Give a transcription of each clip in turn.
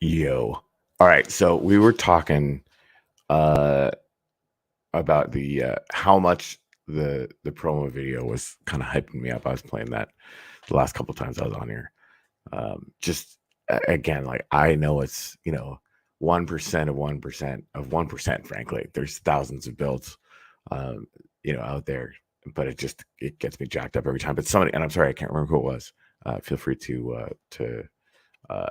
Yo. All right. So we were talking uh about the how much the promo video was kind of hyping me up. I was playing that the last couple times I was on here. Just again, like I know it's 1% of 1% of 1%. Frankly, there's thousands of builds, um, out there, but it gets me jacked up every time. But somebody, and I'm sorry, I can't remember who it was. Feel free to uh,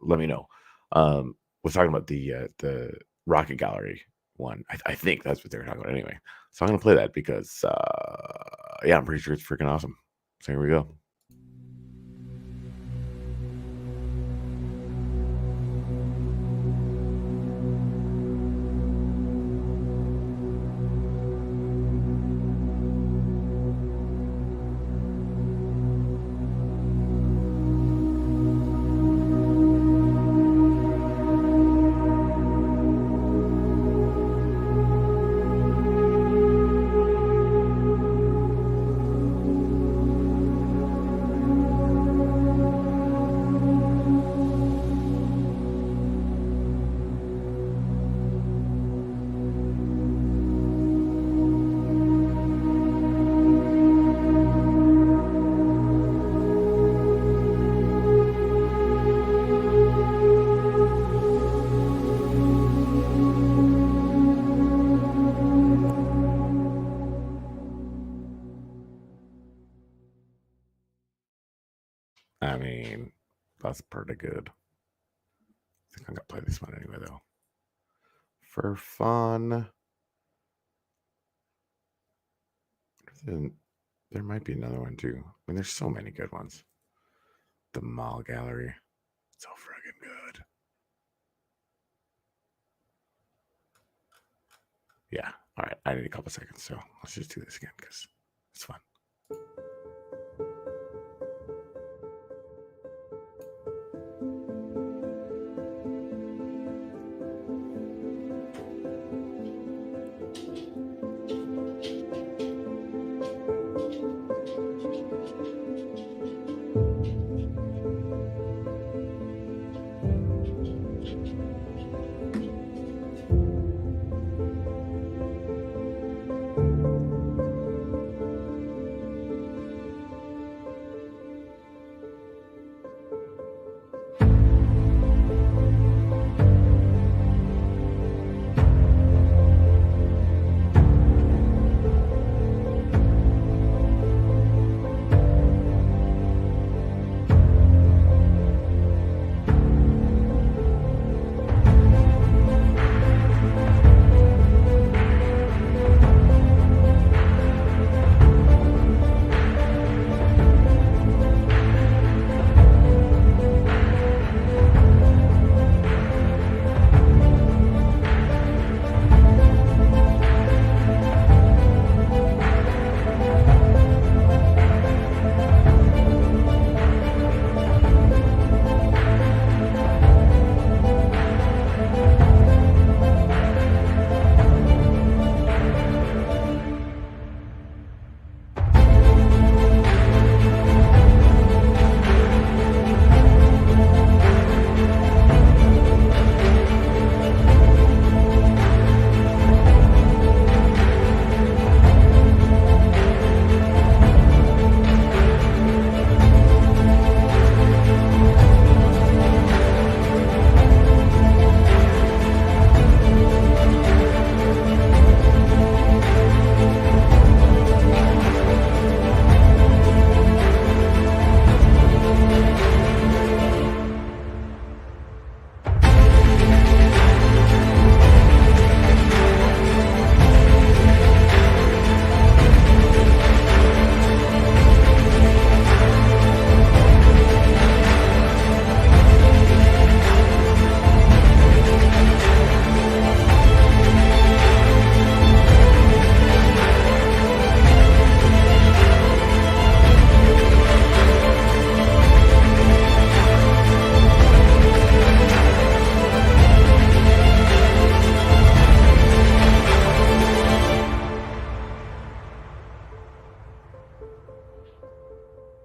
let me know. Was talking about the Rocket Gallery one. I think that's what they were talking about anyway. So I'm gonna play that because yeah, I'm pretty sure it's freaking awesome. So here we go. I mean, that's pretty good. I think I'm gonna play this one anyway, though, for fun. And there might be another one too. I mean, there's so many good ones. The Mall Gallery, so friggin' good. Yeah. All right. I need a couple seconds, so let's just do this again because it's fun.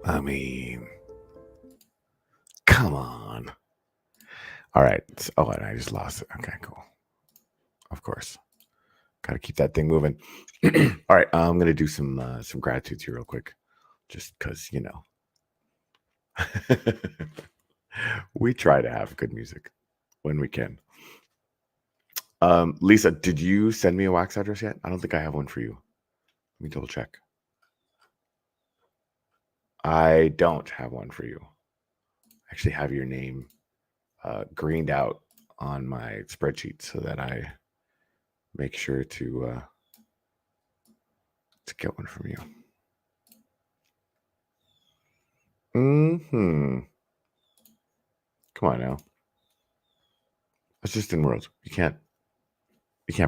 I mean, come on. All right. Oh, and I just lost it. Okay, cool. Of course. Got to keep that thing moving. All right. I'm going to do some gratitudes here real quick, just because, we try to have good music when we can. Lisa, did you send me a wax address yet? I don't think I have one for you. Let me double check. I don't have one for you. I actually have your name greened out on my spreadsheet so that I make sure to get one from you. Come on now. It's just in world. You can't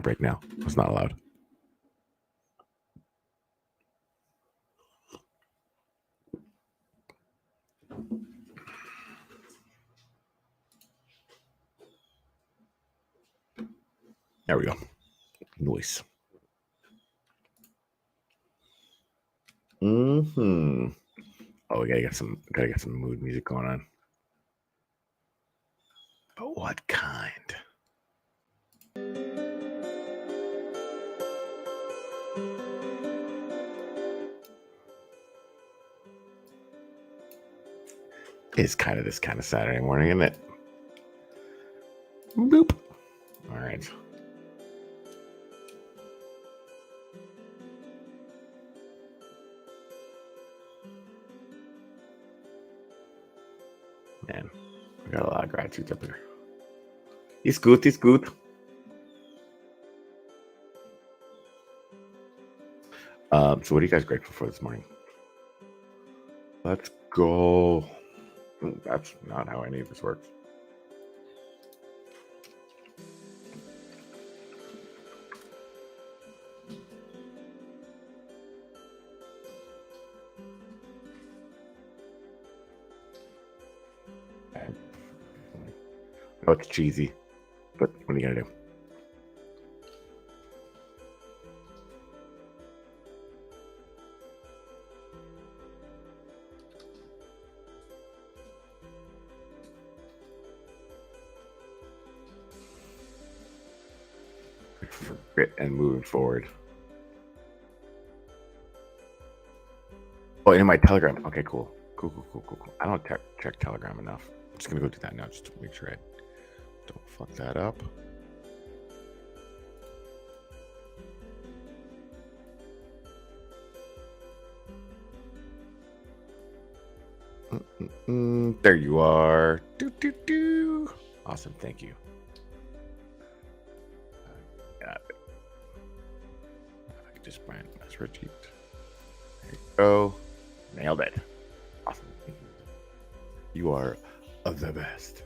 break now. It's not allowed. There we go. Nice. Oh, we gotta get some mood music going on. But what kind? It's kind of this kind of Saturday morning, isn't it? Boop. All right. Man, we got a lot of gratitude up here. It's good. It's good. So what are you guys grateful for this morning? Let's go. That's not how any of this works. Oh, it's cheesy, but what are you gonna do? For grit and moving forward. Oh, in my Telegram. Okay, cool. I don't check Telegram enough. I'm just gonna go do that now, just to make sure I don't fuck that up. There you are. Awesome, thank you. Got it. If I could just find my spreadsheet. There you go. Nailed it. Awesome. You are the best.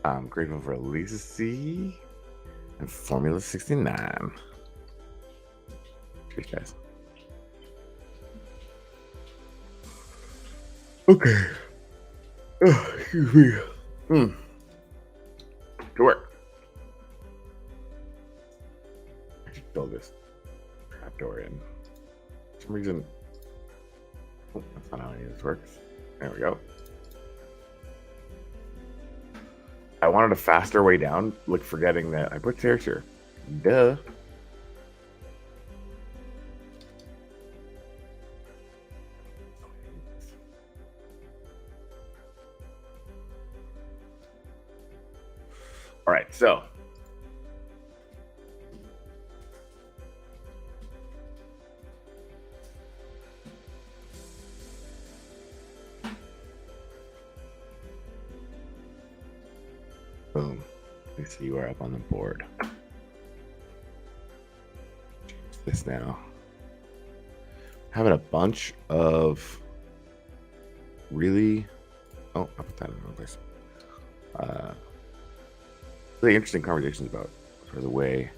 I'm grateful for Lisa C and Formula 69. Cheers, guys. Okay. Oh, excuse me. To work. I should build this trapdoor in. For some reason. Oh, that's not how any of this works. There we go. I wanted a faster way down, like forgetting that I put stairs here. Duh. All right, so boom. I see you are up on the board. Change this now. Having a bunch of really. Oh, I put that in the wrong place. Really interesting conversations about sort of the way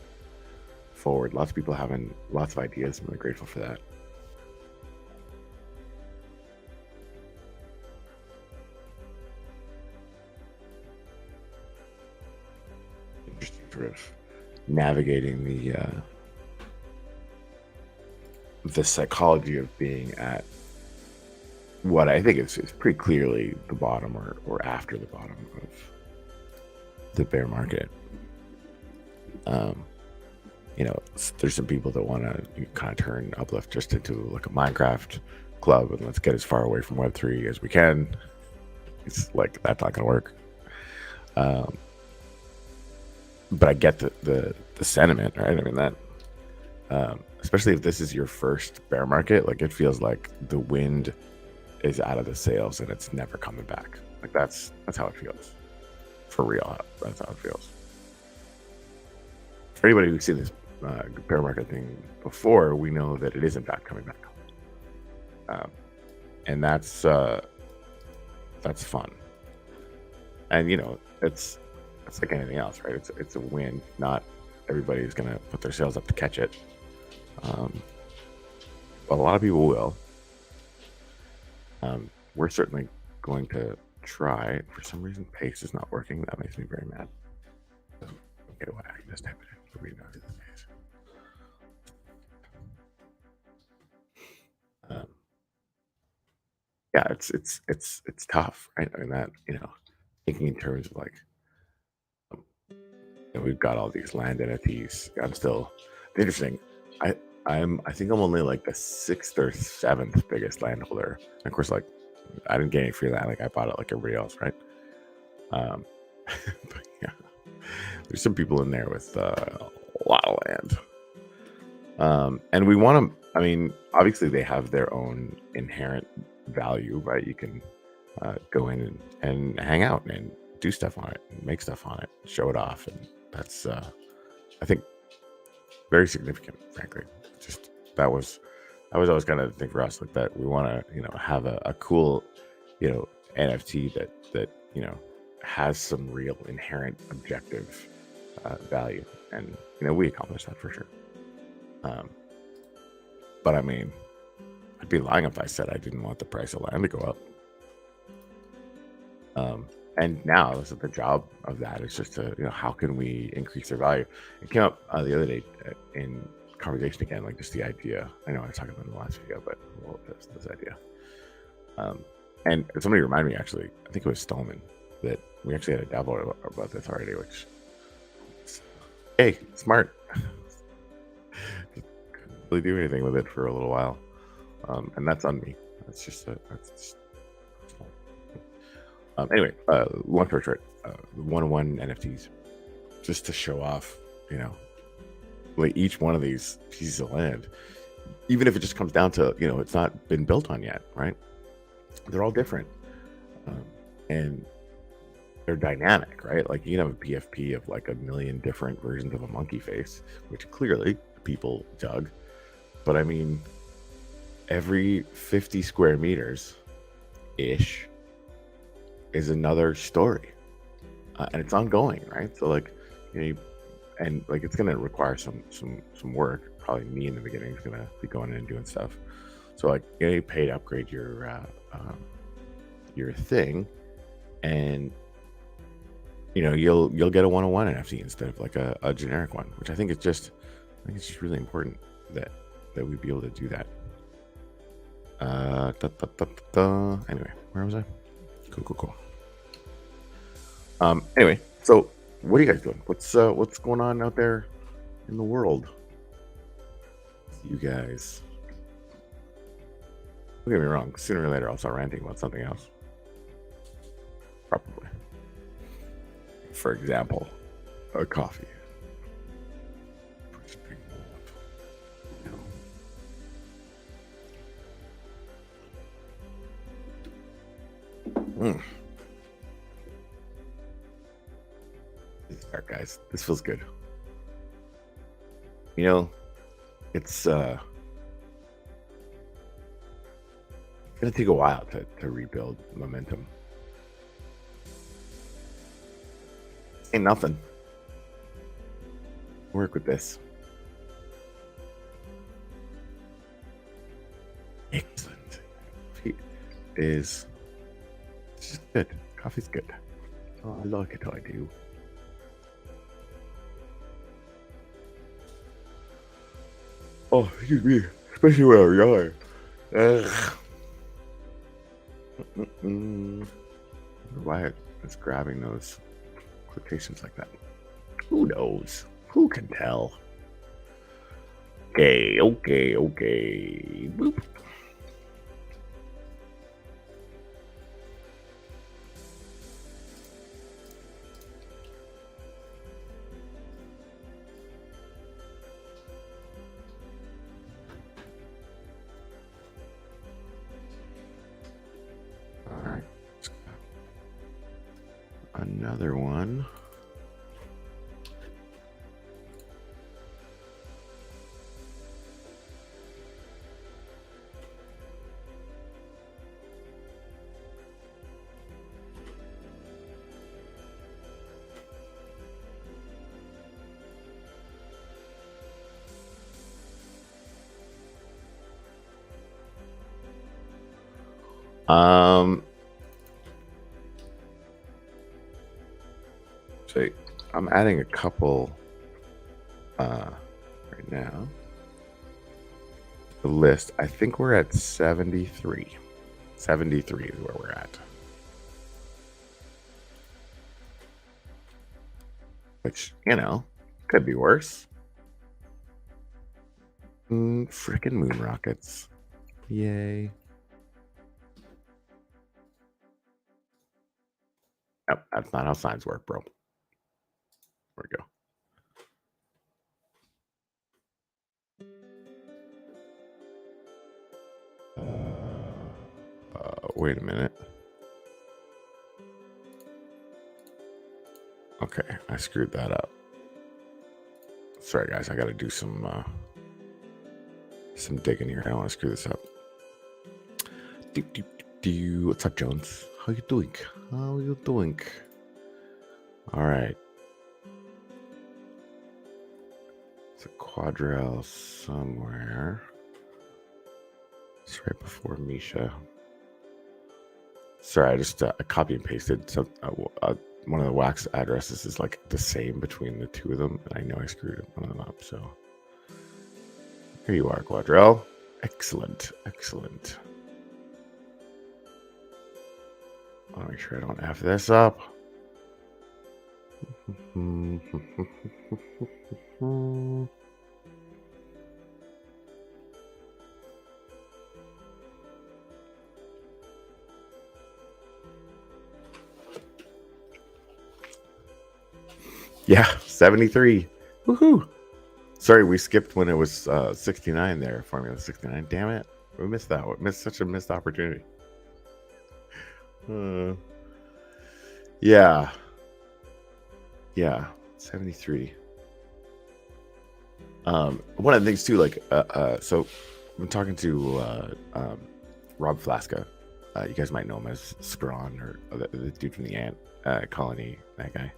forward. Lots of people having lots of ideas. I'm really grateful for that. sort of navigating the psychology of being at what I think is pretty clearly the bottom or after the bottom of the bear market. There's some people that want to kind of turn Uplift just into like a Minecraft club and let's get as far away from Web3 as we can. It's like that's not going to work. But I get the sentiment, right? I mean that, especially if this is your first bear market, like it feels like the wind is out of the sails and it's never coming back. Like that's how it feels, for real. That's how it feels. For anybody who's seen this bear market thing before, we know that it is in fact coming back, and that's fun. And it's like anything else, right? It's a win. Not everybody's gonna put their sails up to catch it, but a lot of people will. We're certainly going to try. For some reason, paste is not working. That makes me very mad. Okay, well, I can just type it in. So we know it's the case. Yeah, it's tough, right? I mean that thinking in terms of like we've got all these land NFTs. I'm still interesting. I think I'm only like the 6th or 7th biggest landholder. And of course, like I didn't get any free land. Like I bought it like everybody else, right? But yeah, there's some people in there with a lot of land. And we want to. I mean, obviously they have their own inherent value, right? You can go in and hang out and do stuff on it, and make stuff on it, show it off, and that's I think very significant, frankly. Just that was always kind of the thing for us, like that we want to have a cool NFT that has some real inherent objective value, and we accomplished that for sure. But I mean, I'd be lying if I said I didn't want the price of land to go up. And now this is the job of that is just to how can we increase their value. It came up the other day in conversation again, like just the idea. I know I was talking about it in the last video, but this idea. And somebody reminded me, actually, I think it was Stallman, that we actually had a dabble about this already, which hey, smart. Couldn't really do anything with it for a little while, and that's on me. That's just anyway, long story short, 1-on-1 NFTs, just to show off, like each one of these pieces of land, even if it just comes down to, it's not been built on yet, right? They're all different, and they're dynamic, right? Like you can have a PFP of like a million different versions of a monkey face, which clearly people dug, but I mean, every 50 square meters ish is another story, and it's ongoing, right? So like and like it's gonna require some work. Probably me in the beginning is gonna be going in and doing stuff. So like you pay to upgrade your thing, and you'll get a 1-on-1 NFT instead of like a generic one, which I think it's just really important that we be able to do that. Anyway, where was I? Cool. Anyway, so what are you guys doing? What's going on out there in the world? You guys, don't get me wrong. Sooner or later, I'll start ranting about something else. Probably. For example, a coffee. Just drink more up. It's dark, guys. This feels good. It's gonna take a while to rebuild momentum. Ain't nothing. Work with this. Excellent. Coffee is just good. Coffee's good. Oh, I like it. I do. Oh, excuse me. Especially when I'm yelling. Ugh. Why it's grabbing those quotations like that? Who knows? Who can tell? Okay. Boop. All right. Another one. So I'm adding a couple right now. The list, I think we're at 73. 73 is where we're at. Which, you know, could be worse. Frickin' moon rockets. Yay. Nope, that's not how signs work, bro. There we go. Wait a minute. Okay, I screwed that up. Sorry, guys. I got to do some digging here. I don't want to screw this up. What's up, Jones? How you doing? How you doing? All right. It's a quadrille somewhere. It's right before Misha. Sorry, I just copy and pasted. So one of the wax addresses is like the same between the two of them, and I know I screwed one of them up. So here you are, quadrille. Excellent. I want to make sure I don't F this up. Yeah, 73. Woohoo! Sorry, we skipped when it was 69 there, Formula 69. Damn it. We missed that. We missed such a missed opportunity. Yeah. Yeah, 73. One of the things too, like so I'm talking to Rob Flasca. You guys might know him as Scrawn, or the dude from the ant colony, that guy.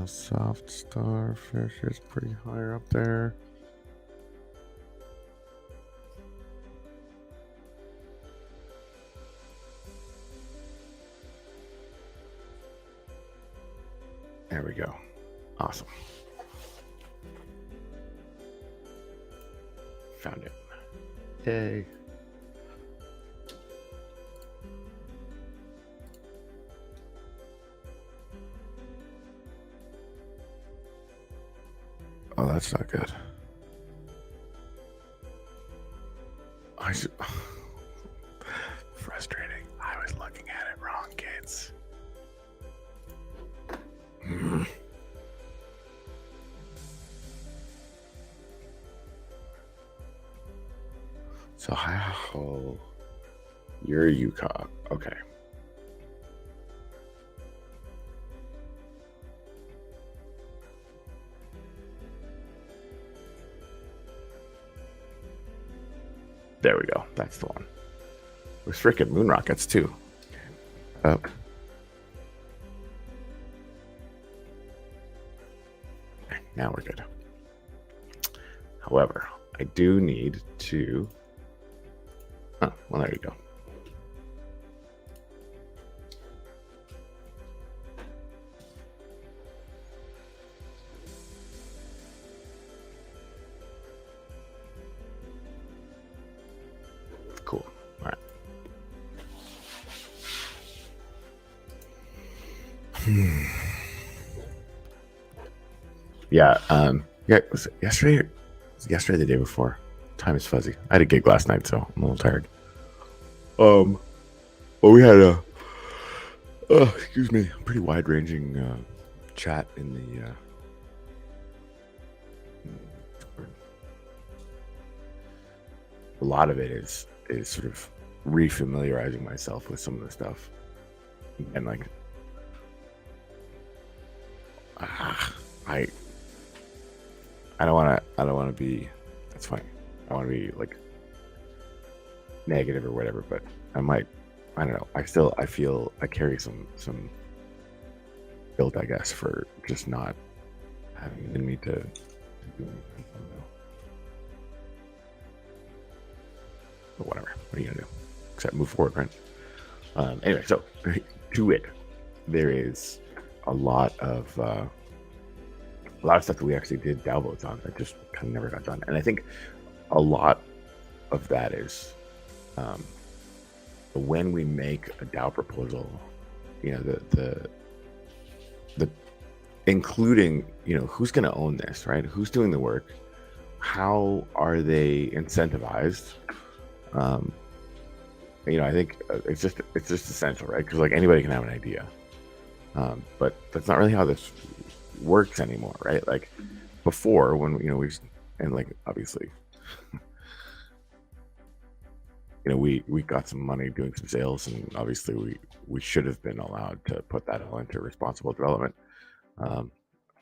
Soft starfish is pretty high up there. There we go. Awesome. Found it. Yay. Oh, that's not good. Frustrating. I was looking at it wrong, kids. So, how you're Utah. Okay. There we go. That's the one. With freaking moon rockets too. Up. Now we're good. However, I do need to. Oh, well, there you go. Yeah. Yeah. Was it yesterday? Was it yesterday, or the day before? Time is fuzzy. I had a gig last night, so I'm a little tired. Well, we had a excuse me, pretty wide-ranging chat in the. A lot of it is sort of refamiliarizing myself with some of the stuff, and like, I don't want to be. That's fine. I want to be like negative or whatever, but I don't know. I feel I carry some guilt, I guess, for just not having in me to do anything. I don't know. But whatever. What are you gonna do? Except move forward, right? Anyway, so to it, there is a lot of stuff that we actually did downloads on that just kind of never got done, and I think a lot of that is when we make a DAO proposal, the including, who's going to own this, right? Who's doing the work? How are they incentivized? I think it's just essential, right? Because like anybody can have an idea, but that's not really how this works anymore, right? Like before, when and like obviously, we got some money doing some sales, and obviously we should have been allowed to put that all into responsible development,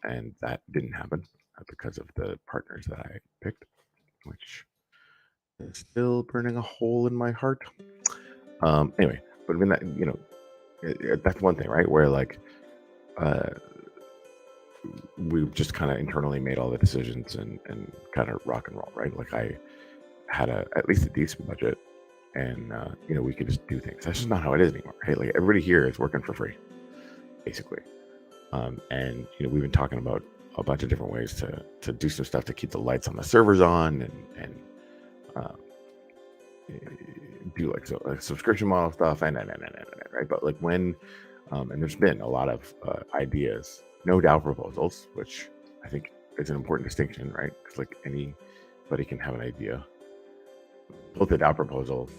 and that didn't happen because of the partners that I picked, which is still burning a hole in my heart. Anyway, but I mean that that's one thing, right? Where like we've just kind of internally made all the decisions and kind of rock and roll, right? Like I had at least a decent budget, and we could just do things. That's just not how it is anymore, right? Like everybody here is working for free, basically. And we've been talking about a bunch of different ways to do some stuff to keep the lights on the servers on, and do like subscription model stuff, and right. But like when and there's been a lot of ideas, no DAO proposals, which I think is an important distinction, right? Because like anybody can have an idea. Build the DAO proposal,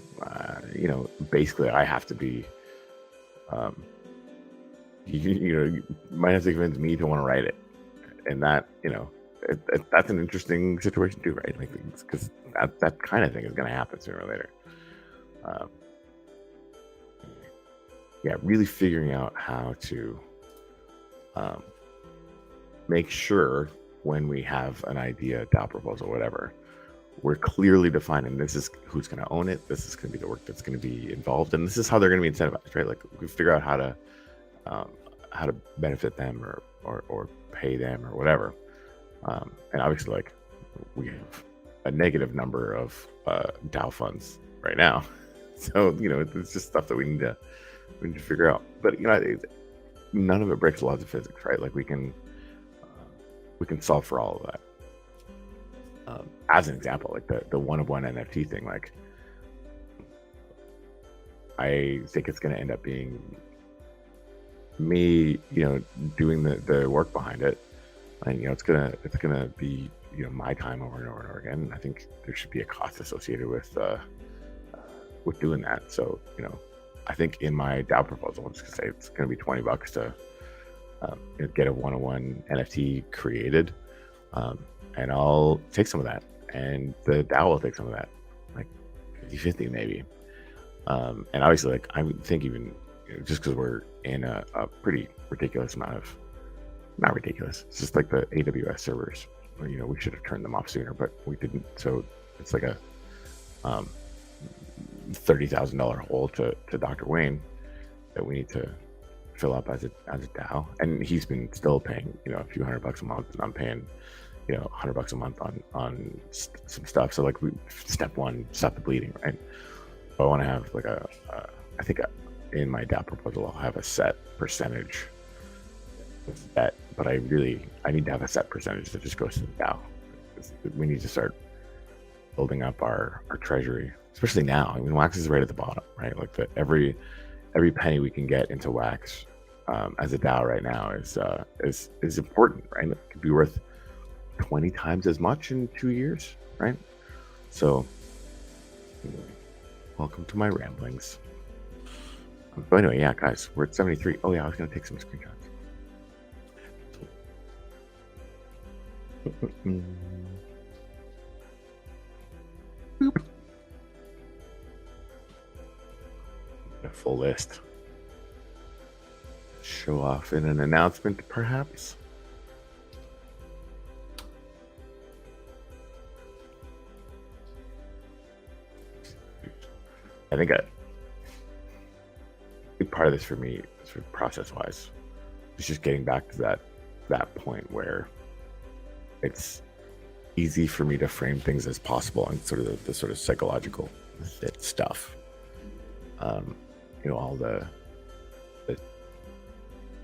basically I have to be you might have to convince me to want to write it, and that that's an interesting situation too, right? Like because that kind of thing is going to happen sooner or later. Really figuring out how to make sure when we have an idea, DAO proposal, whatever, we're clearly defining this is who's going to own it, this is going to be the work that's going to be involved, and this is how they're going to be incentivized, right? Like we figure out how to benefit them or pay them or whatever. And obviously, like we have a negative number of DAO funds right now, so it's just stuff that we need to figure out. But none of it breaks the laws of physics, right? Like we can solve for all of that. As an example, like the one-of-one NFT thing, like I think it's going to end up being me, doing the work behind it, and it's gonna be my time over and over and over again. I think there should be a cost associated with doing that. So I think in my DAO proposal, I'm just gonna say it's gonna be $20 to get a one-on-one NFT created, and I'll take some of that, and the DAO will take some of that, like 50-50 maybe. And obviously, like I would think even just because we're in a pretty ridiculous amount of, not ridiculous, it's just like the AWS servers, we should have turned them off sooner, but we didn't. So it's like a $30,000 hole to Dr. Wayne that we need to fill up as a DAO, and he's been still paying a few $100 a month, and I'm paying $100 a month on some stuff. So like step one, stop the bleeding, right? So I want to have like I think in my DAO proposal I'll have a set percentage that, but I need to have a set percentage that just goes to the DAO. We need to start building up our treasury, especially now. I mean, Wax is right at the bottom, right? Like every penny we can get into Wax as a DAO right now is important, right? It could be worth 20 times as much in 2 years, right? So, anyway, welcome to my ramblings. But anyway, yeah, guys, we're at 73. Oh, yeah, I was going to take some screenshots. Boop. A full list. Show off in an announcement, perhaps. I think a big part of this for me, sort of process-wise, is just getting back to that point where it's easy for me to frame things as possible and sort of the sort of psychological fit stuff. All the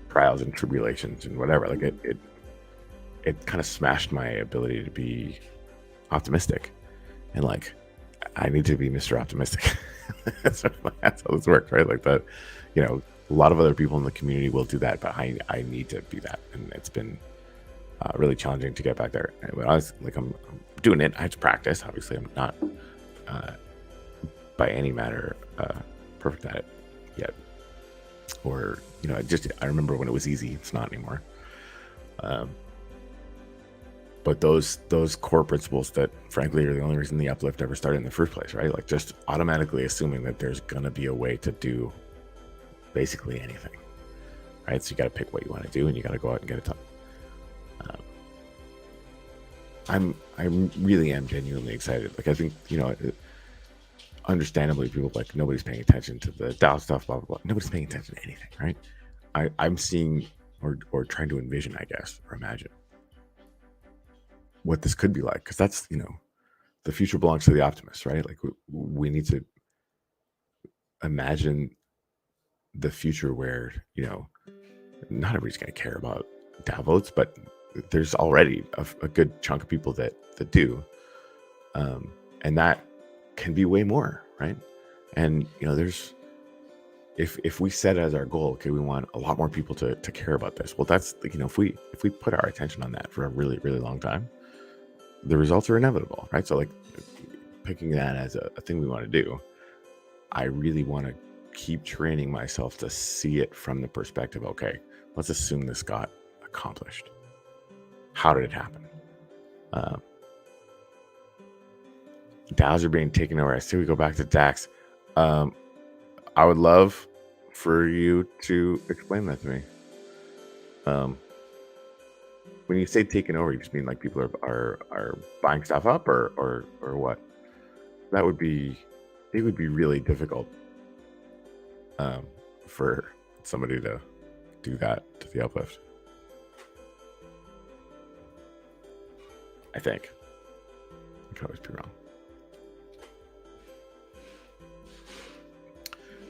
trials and tribulations and whatever. Like it kind of smashed my ability to be optimistic, and like I need to be Mr. Optimistic. that's how this works, right? Like that, a lot of other people in the community will do that, but I need to be that, and it's been really challenging to get back there. But I was like, I'm doing it. I have to practice. Obviously, I'm not by any manner perfect at it yet. Or I remember when it was easy. It's not anymore. But those core principles that, frankly, are the only reason the Uplift ever started in the first place, right? Like just automatically assuming that there's gonna be a way to do basically anything, right? So you got to pick what you want to do, and you got to go out and get it done. I really am genuinely excited. Like I think understandably, people like nobody's paying attention to the DAO stuff, blah blah blah. Nobody's paying attention to anything, right? I'm seeing or trying to envision, I guess, or imagine what this could be like, because that's the future belongs to the optimists, right? Like we need to imagine the future where not everybody's going to care about DAO votes, but there's already a good chunk of people that do, and that can be way more, right? And there's if we set as our goal, okay, we want a lot more people to care about this. Well, that's if we put our attention on that for a really, really long time, the results are inevitable, right? So like picking that as a thing we want to do, I really want to keep training myself to see it from the perspective, okay, let's assume this got accomplished. How did it happen? DAOs are being taken over. I say we go back to DAX. I would love for you to explain that to me. When you say taken over, you just mean like people are buying stuff up, or what? That would be, it would be really difficult for somebody to do that to the Uplift. I think. I could always be wrong.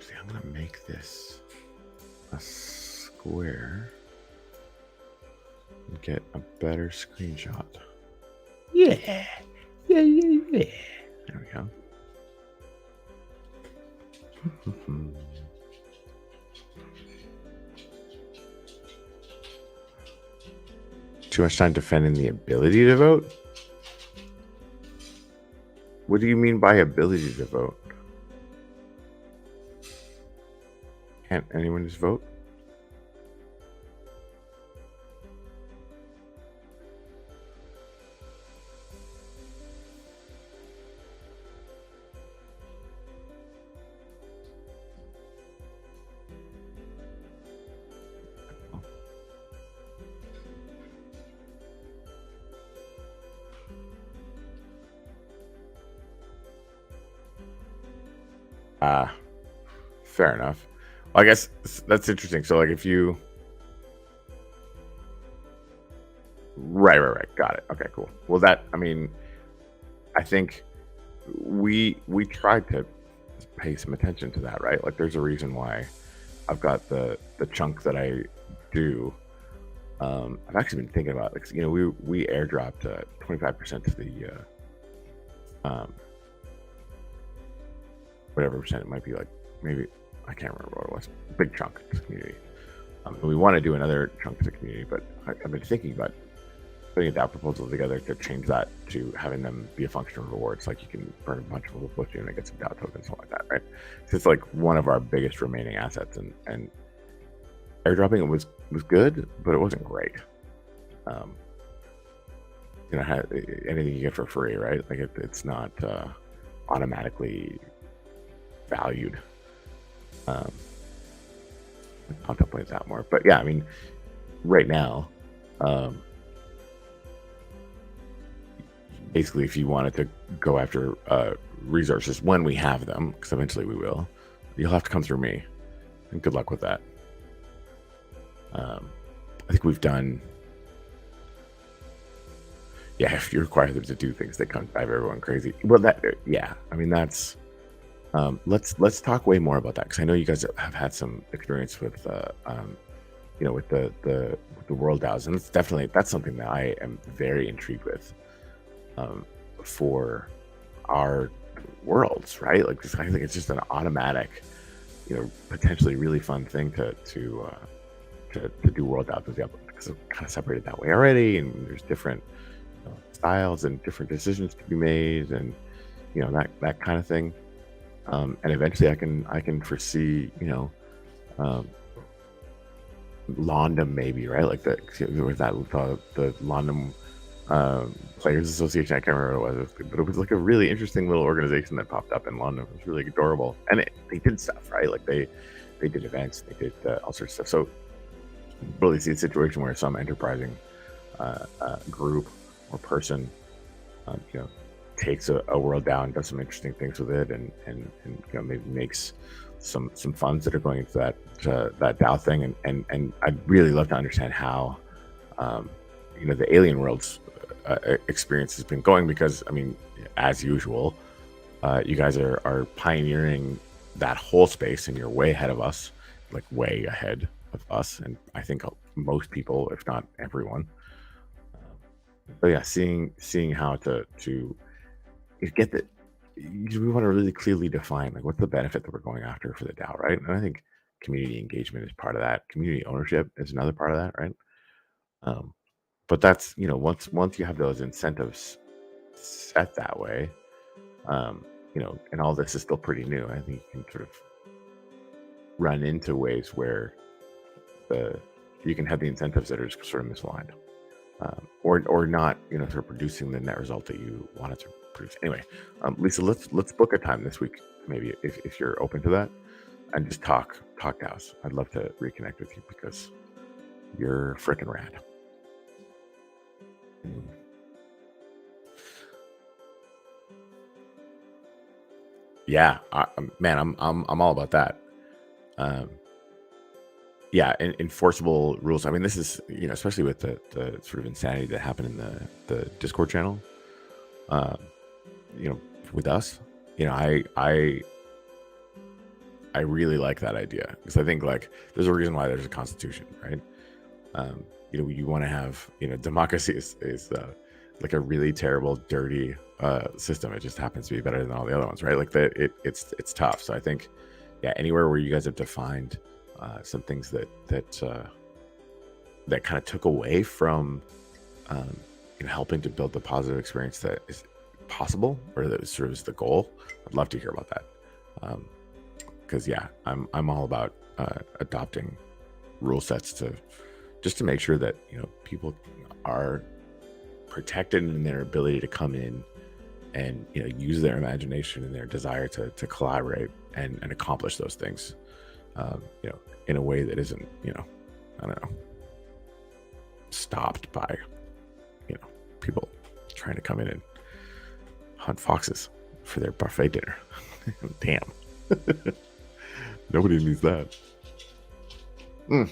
See, I'm gonna make this a square and get a better screenshot. Yeah. There we go. Too much time defending the ability to vote? What do you mean by ability to vote? Can't anyone just vote? Fair enough. Well, I guess that's interesting. So like if you right, got it. Okay, cool. Well, that, I mean, I think we tried to pay some attention to that, right? Like there's a reason why I've got the chunk that I do. I've actually been thinking about, like, we airdropped 25% to the whatever percent it might be, like maybe, I can't remember what it was, big chunk to the community. And we want to do another chunk to the community, but I've been thinking about putting a DAO proposal together to change that to having them be a function of rewards. Like you can burn a bunch of little with you and get some DAO tokens, something like that, right? So it's like one of our biggest remaining assets, and airdropping it was good, but it wasn't great. Anything you get for free, right? Like it's not automatically valued. Contemplate that more, but yeah, I mean, right now, basically, if you wanted to go after resources when we have them, because eventually we will, you'll have to come through me, and good luck with that. I think we've done. Yeah, if you require them to do things that kind of drive everyone crazy. Well, yeah, I mean that's. Let's talk way more about that, because I know you guys have had some experience with, with the world DAOs, and that's something that I am very intrigued with, for our worlds, right? Like, I think it's just an automatic, potentially really fun thing to do world DAOs with the Uplift, because it's kind of separated that way already, and there's different styles and different decisions to be made, and that kind of thing. And eventually I can foresee, Londom maybe, right? Like the Londom Players Association. I can't remember what it was, but it was like a really interesting little organization that popped up in London. It was really adorable, and they did stuff, right? Like they did events, they did all sorts of stuff. So really see a situation where some enterprising group or person, takes a world DAO and does some interesting things with it, and maybe makes some funds that are going into that DAO thing, and I'd really love to understand how the Alien Worlds experience has been going, because I mean, as usual, you guys are pioneering that whole space, and you're way ahead of us, like way ahead of us, and I think most people, if not everyone. But yeah, seeing how to get that, we want to really clearly define, like, what's the benefit that we're going after for the DAO, right? And I think community engagement is part of that. Community ownership is another part of that, right? But that's, once you have those incentives set that way, and all this is still pretty new, I think you can sort of run into ways where you can have the incentives that are just sort of misaligned, or not, sort of producing the net result that you wanted to produce. Anyway, Lisa, let's book a time this week, maybe, if you're open to that, and just talk DAOs. I'd love to reconnect with you, because you're freaking rad. Yeah, man, I'm all about that. Yeah, enforceable rules. I mean, this is, especially with the sort of insanity that happened in the Discord channel, with us, I really like that idea, because I think, like, there's a reason why there's a constitution, right? You want to have, democracy is like a really terrible, dirty system. It just happens to be better than all the other ones, right? Like it's tough. So I think, yeah, anywhere where you guys have defined some things that kind of took away from helping to build the positive experience that is possible, or that serves the goal, I'd love to hear about that. Because yeah, I'm all about adopting rule sets to make sure that people are protected in their ability to come in and use their imagination and their desire to collaborate and accomplish those things, in a way that isn't, I don't know, stopped by people trying to come in and hunt foxes for their buffet dinner. Damn. Nobody needs that. All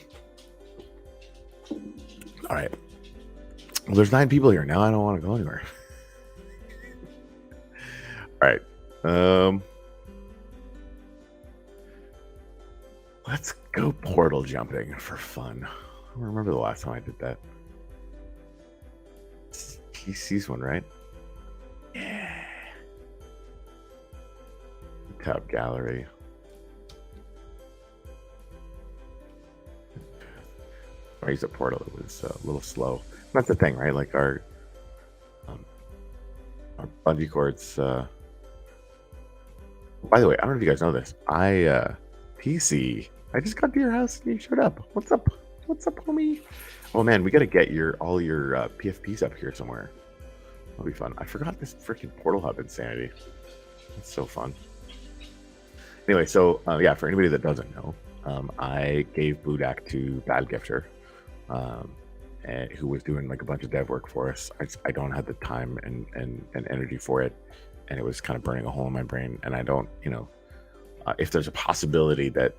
right. Well, there's 9 people here now. I don't want to go anywhere. All right. Let's go portal jumping for fun. I don't remember the last time I did that. He sees one, right? Yeah. Tab gallery. I used a portal. It was a little slow. That's the thing, right? Like um, our bungee cords. By the way, I don't know if you guys know this. PC, I just got to your house and you showed up. What's up? What's up, homie? Oh man, we got to get all your PFPs up here somewhere. That'll be fun. I forgot this freaking portal hub insanity. It's so fun. Anyway, so yeah, for anybody that doesn't know, I gave Bludak to Bad Gifter, who was doing like a bunch of dev work for us. I don't have the time and energy for it, and it was kind of burning a hole in my brain. And I don't, if there's a possibility that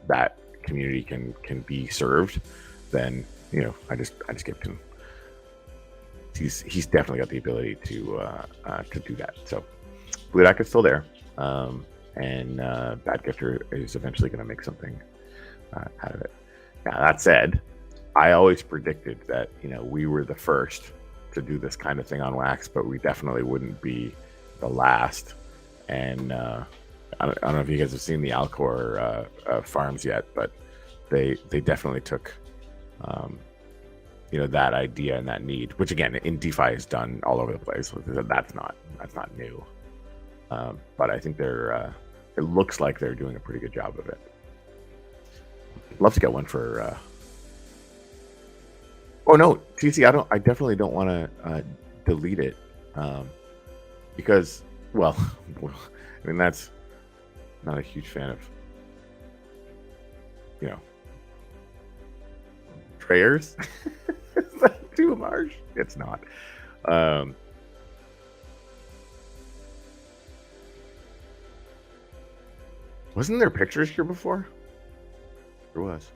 that community can be served, then I just give it to him. He's definitely got the ability to do that. So Bludak is still there. And Bad Gifter is eventually going to make something out of it. Now, that said, I always predicted that we were the first to do this kind of thing on Wax, but we definitely wouldn't be the last. And I don't know if you guys have seen the Alcor farms yet, but they definitely took that idea and that need, which again in DeFi is done all over the place. That's not new. But I think it looks like they're doing a pretty good job of it. I'd love to get one for. Oh no, TC, I definitely don't want to delete it, because, well, I mean that's not a huge fan of, prayers. Is that too harsh? It's not. Wasn't there pictures here before? There was.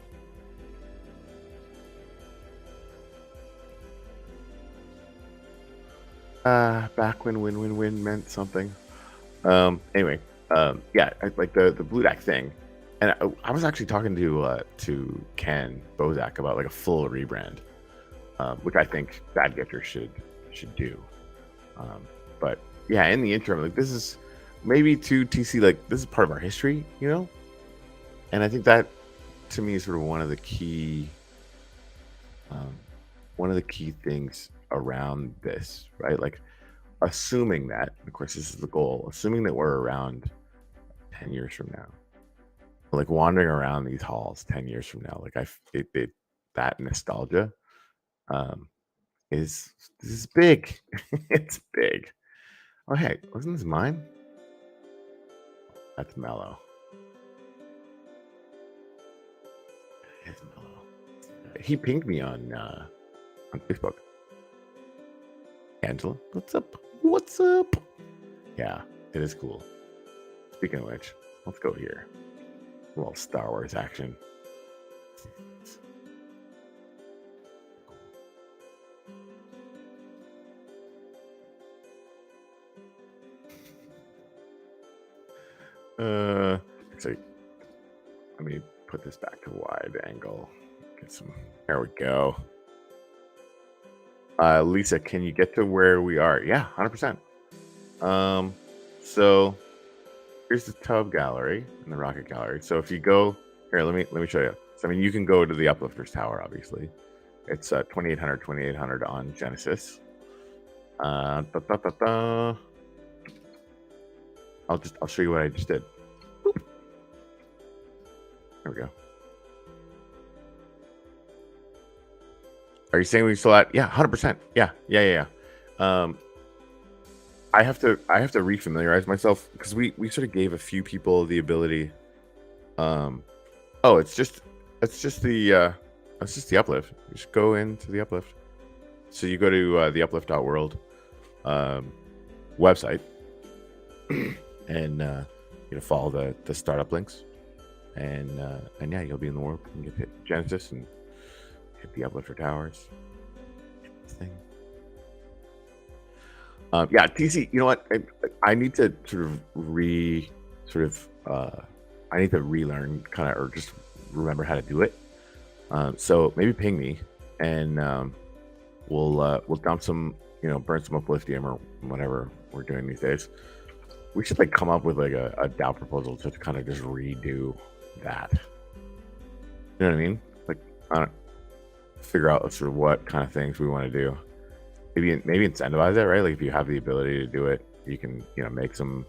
Back when win meant something. Anyway, yeah, like the Bludak thing, and I was actually talking to Ken Bozak about like a full rebrand, which I think Bad Gifter should do. But yeah, in the interim, like this is maybe to TC, like this is part of our history, and I think that to me is sort of one of the key things around this, right? Like assuming that, of course, this is the goal, assuming that we're around 10 years from now, like wandering around these halls 10 years from now, like that nostalgia is big. It's big. Oh hey, wasn't this mine? That's Mellow. It's Mellow. He pinged me on Facebook. Angela, what's up? What's up? Yeah, it is cool. Speaking of which, let's go here. A little Star Wars action. Actually, let me put this back to wide angle. Get some. There we go. Lisa, can you get to where we are? Yeah, 100%. So here's the Tub Gallery and the Rocket Gallery. So if you go here, let me show you. So I mean, you can go to the Uplifters Tower. Obviously, it's 2800 on Genesis. I'll show you what I just did. Boop. There we go. Are you saying we still at? Yeah, 100%. Yeah. I have to refamiliarize myself because we sort of gave a few people the ability. It's just the Uplift. You just go into the Uplift. So you go to the uplift.world website and follow the startup links, and yeah, you'll be in the world. You can hit Genesis and hit the Uplifter Towers. Thing. Yeah, TC. You know what? I need to I need to relearn kind of, or just remember how to do it. So maybe ping me, and we'll dump some, burn some Upliftium or whatever we're doing these days. We should like come up with like a DAO proposal to kind of just redo that. You know what I mean? Like, I don't. figure out sort of what kind of things we want to do. Maybe incentivize it, right? Like if you have the ability to do it, you can, make some,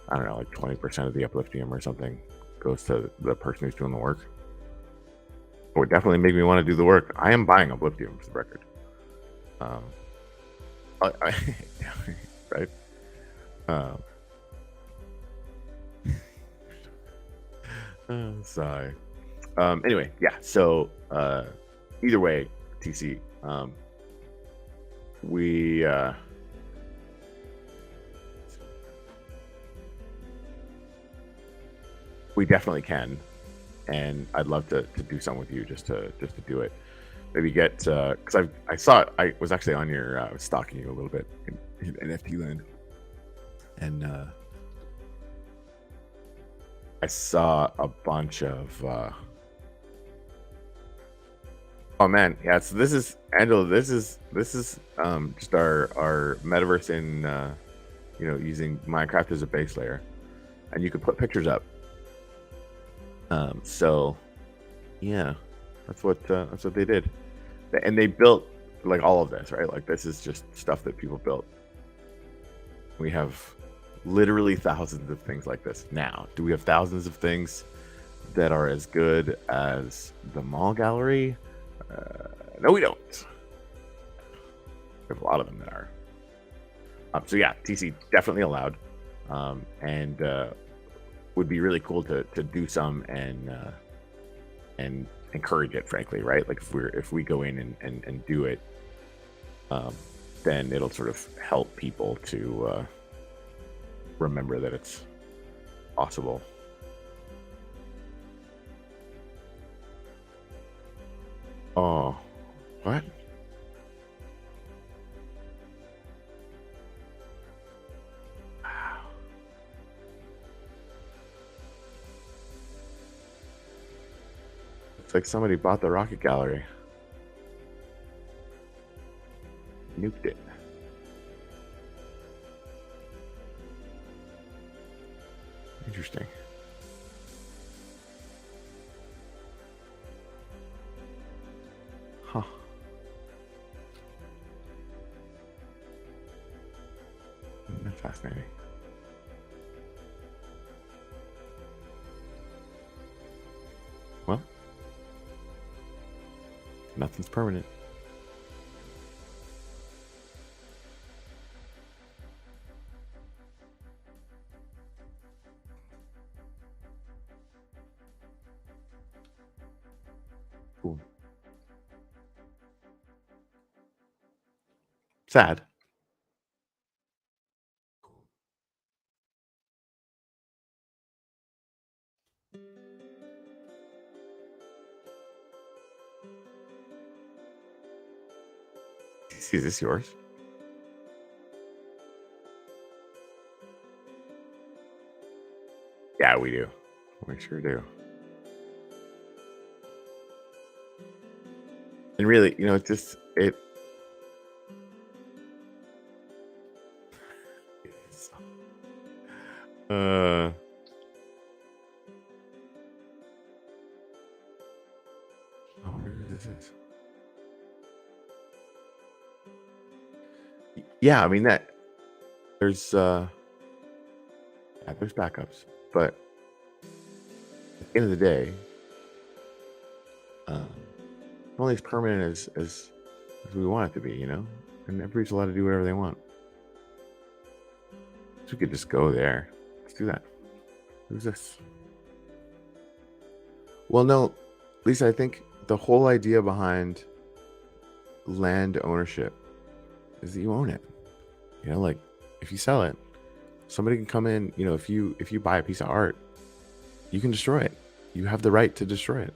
I don't know, like 20% of the upliftium or something goes to the person who's doing the work. It would definitely make me want to do the work. I am buying upliftium, for the record. Right? Sorry. Anyway, yeah. So either way, TC, we definitely can, and I'd love to do something with you just to do it. Maybe get because I was actually on your I was stalking you a little bit in NFT land, and I saw a bunch of oh man, yeah. So this is Angela. This is just our metaverse in using Minecraft as a base layer, and you can put pictures up. So yeah, that's what they did, and they built like all of this, right? Like this is just stuff that people built. We have literally thousands of things like this now. Do we have thousands of things that are as good as the mall gallery? No, we don't. We have a lot of them that are. So yeah, TC definitely allowed, and would be really cool to do some and encourage it, frankly, right? Like if we go in and do it, then it'll sort of help people to remember that it's possible. Oh, what? Wow. It's like somebody bought the rocket gallery, nuked it. Interesting. Huh. That's fascinating. Well, nothing's permanent. Cool. Sad. Is this yours? Yeah, we do. We sure do. And really, it's just it. Uh, oh, where is this? Yeah, I mean that there's there's backups, but at the end of the day, only as permanent as we want it to be, and everybody's allowed to do whatever they want. So we could just go there. Let's do that. Who's this? Well, no, Lisa, I think the whole idea behind land ownership is that you own it. Like if you sell it, somebody can come in. If you buy a piece of art, you can destroy it. You have the right to destroy it,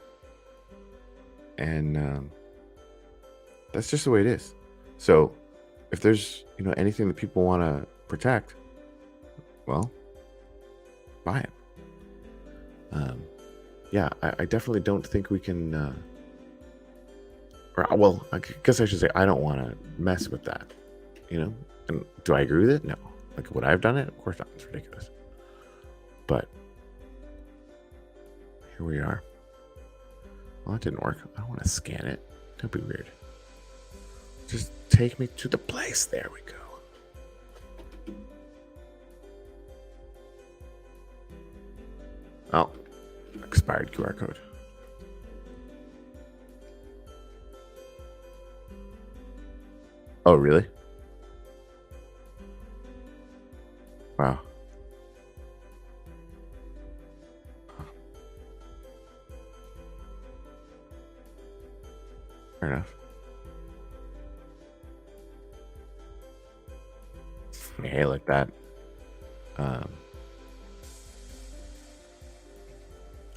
and that's just the way it is. So if there's anything that people want to protect, well, buy it. Yeah, I definitely don't think we can. Well, I guess I should say I don't want to mess with that. And do I agree with it? No. Like, would I have done it? Of course not. It's ridiculous. But here we are. Well, that didn't work. I don't want to scan it. Don't be weird. Just take me to the place. There we go. Oh, expired QR code. Oh, really? Wow. Fair enough. Hey, like that.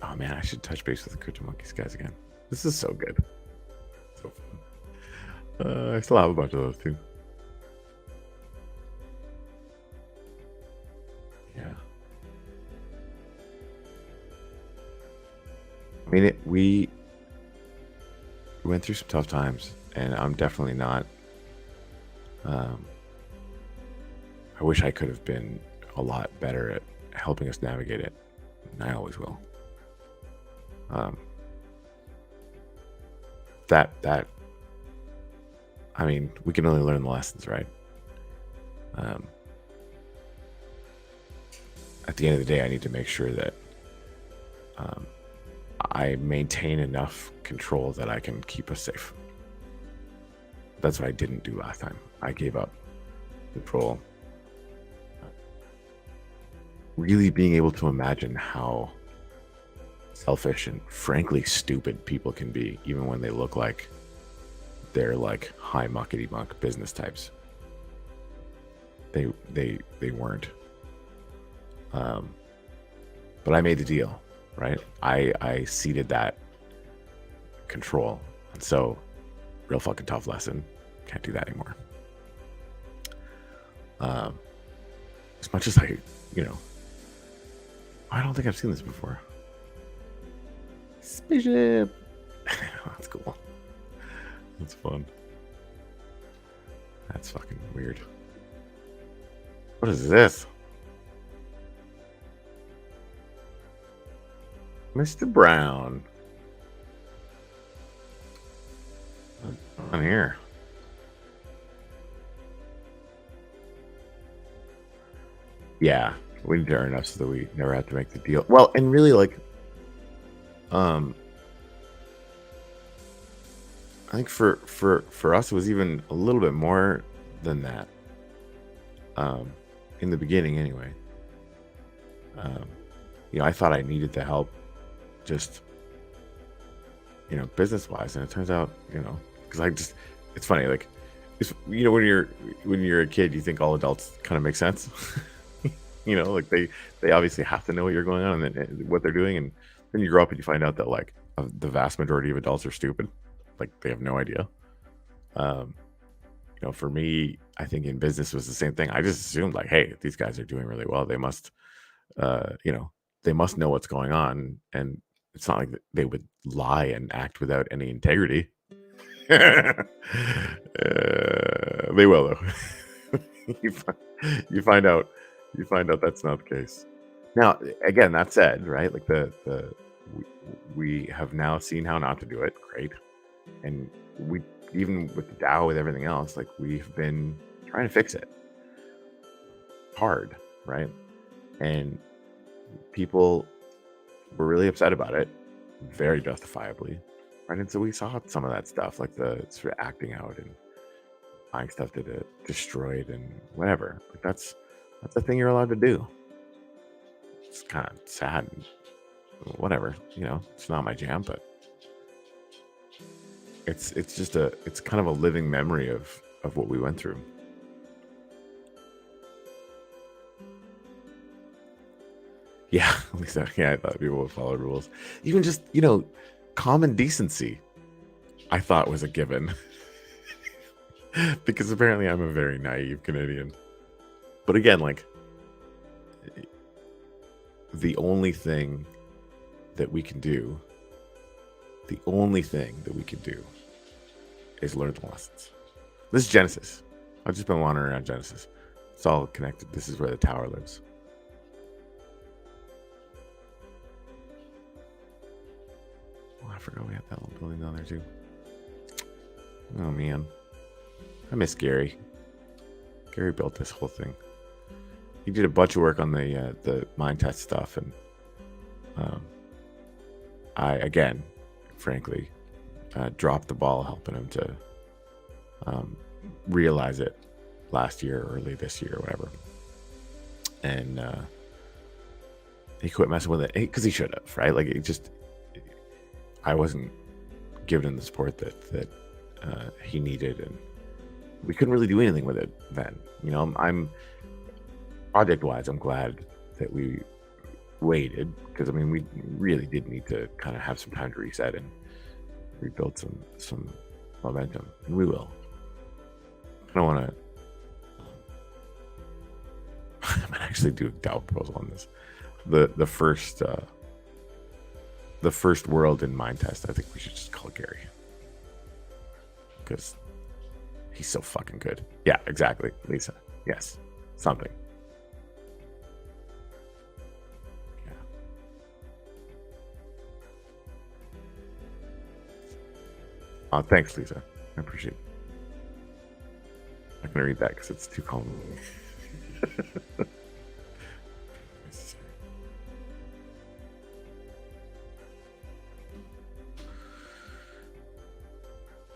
Oh man, I should touch base with the Crypto Monkeys guys again. This is so good. So fun. I still have a bunch of those too. Yeah. I mean, we went through some tough times, and I'm definitely not. I wish I could have been a lot better at helping us navigate it. And I always will. That I mean, we can only learn the lessons, right? At the end of the day, I need to make sure that I maintain enough control that I can keep us safe. That's what I didn't do last time. I gave up control. Really being able to imagine how selfish and frankly stupid people can be, even when they look like they're like high muckety muck business types. They weren't. But I made the deal, right? I ceded that control, and so real fucking tough lesson. Can't do that anymore. As much as I don't think I've seen this before. Spaceship. That's cool. That's fun. That's fucking weird. What is this? Mr. Brown. What's on here? Yeah, we need to earn enough so that we never have to make the deal. Well, and really, like, I think for us, it was even a little bit more than that. In the beginning, anyway. I thought I needed the help, just business wise, and it turns out, because it's funny, like, when you're a kid, you think all adults kind of make sense. Like they obviously have to know what you're going on and what they're doing, and then you grow up and you find out that like the vast majority of adults are stupid, like they have no idea. For me, I think in business was the same thing. I just assumed like, hey, these guys are doing really well, they must they must know what's going on, and it's not like they would lie and act without any integrity. They will though. you find out that's not the case. Now, again, that said, right, like we have now seen how not to do it. Great. And we, even with the DAO, with everything else, like we've been trying to fix it hard, right? And people were really upset about it, very justifiably, right? And so we saw some of that stuff, like the sort of acting out and buying stuff to destroy it and whatever. Like that's a thing you're allowed to do. It's kind of sad, and whatever. It's not my jam, but it's just it's kind of a living memory of what we went through. Yeah, at least I thought people would follow rules. Even just common decency, I thought was a given. Because apparently I'm a very naive Canadian. But again, like, the only thing that we can do is learn the lessons. This is Genesis. I've just been wandering around Genesis. It's all connected. This is where the tower lives. Oh, I forgot we had that little building down there too. Oh man, I miss Gary. Gary built this whole thing. He did a bunch of work on the mind test stuff, and I again, frankly, dropped the ball helping him to realize it last year, or early this year, or whatever. And he quit messing with it because he should have, right? Like, I wasn't giving him the support that he needed, and we couldn't really do anything with it then. You know, I'm project-wise, I'm glad that we waited, because I mean, we really did need to kind of have some time to reset and rebuild some momentum, and we will. I don't want to. I might actually do a DAO proposal on this. The first world in mind test, I think we should just call Gary, because he's so fucking good. Yeah, exactly, Lisa. Yes, something. Yeah. Oh, thanks, Lisa. I appreciate it. I'm not gonna read that because it's too common.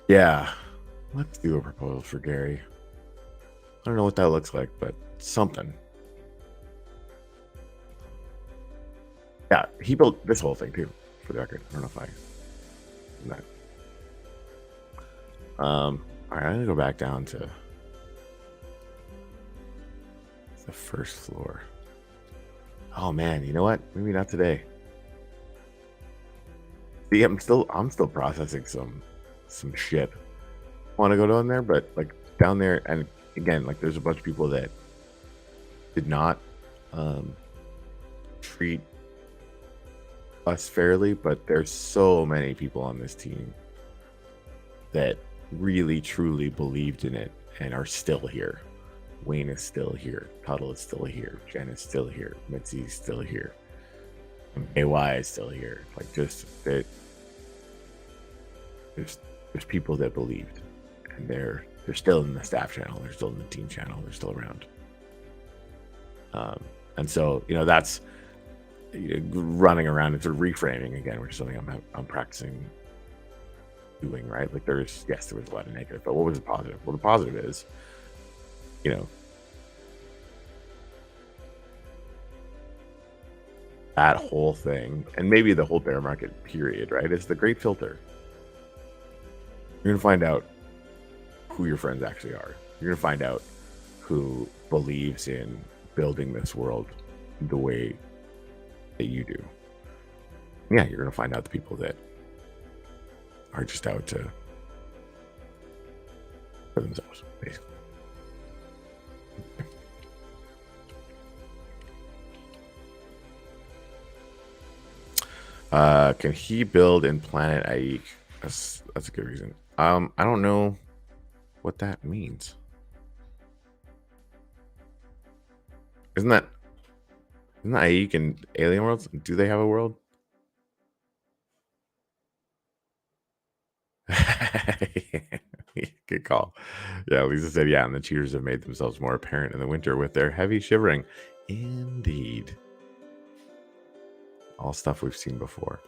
Yeah, let's do a proposal for Gary. I don't know what that looks like, but something. Yeah, he built this whole thing too, for the record. I don't know if I. That. All right, I'm gonna go back down to the first floor. Oh man, you know what? Maybe not today. See, I'm still processing some shit. Want to go down there, but like down there, and again, like there's a bunch of people that did not treat us fairly, but there's so many people on this team that really truly believed in it and are still here. Wayne is still here. Tuttle is still here. Jen is still here. Mitzi is still here. AY is still here. Like, just that there's people that believed, and they're still in the staff channel. They're still in the team channel. They're still around. And so, you know, that's running around and sort of reframing again, which is something I'm practicing doing, right? Like, there was a lot of negative, but what was the positive? Well, the positive is, you know, that whole thing, and maybe the whole bear market period, right, is the great filter. You're gonna find out who your friends actually are. You're gonna find out who believes in building this world the way that you do. Yeah, you're gonna find out the people that are just out to for themselves, basically. Can he build in Planet Aik? That's a good reason. I don't know what that means. Isn't that Aik in Alien Worlds? Do they have a world? Good call. Yeah, Lisa said, yeah, and the cheaters have made themselves more apparent in the winter with their heavy shivering. Indeed. All stuff we've seen before.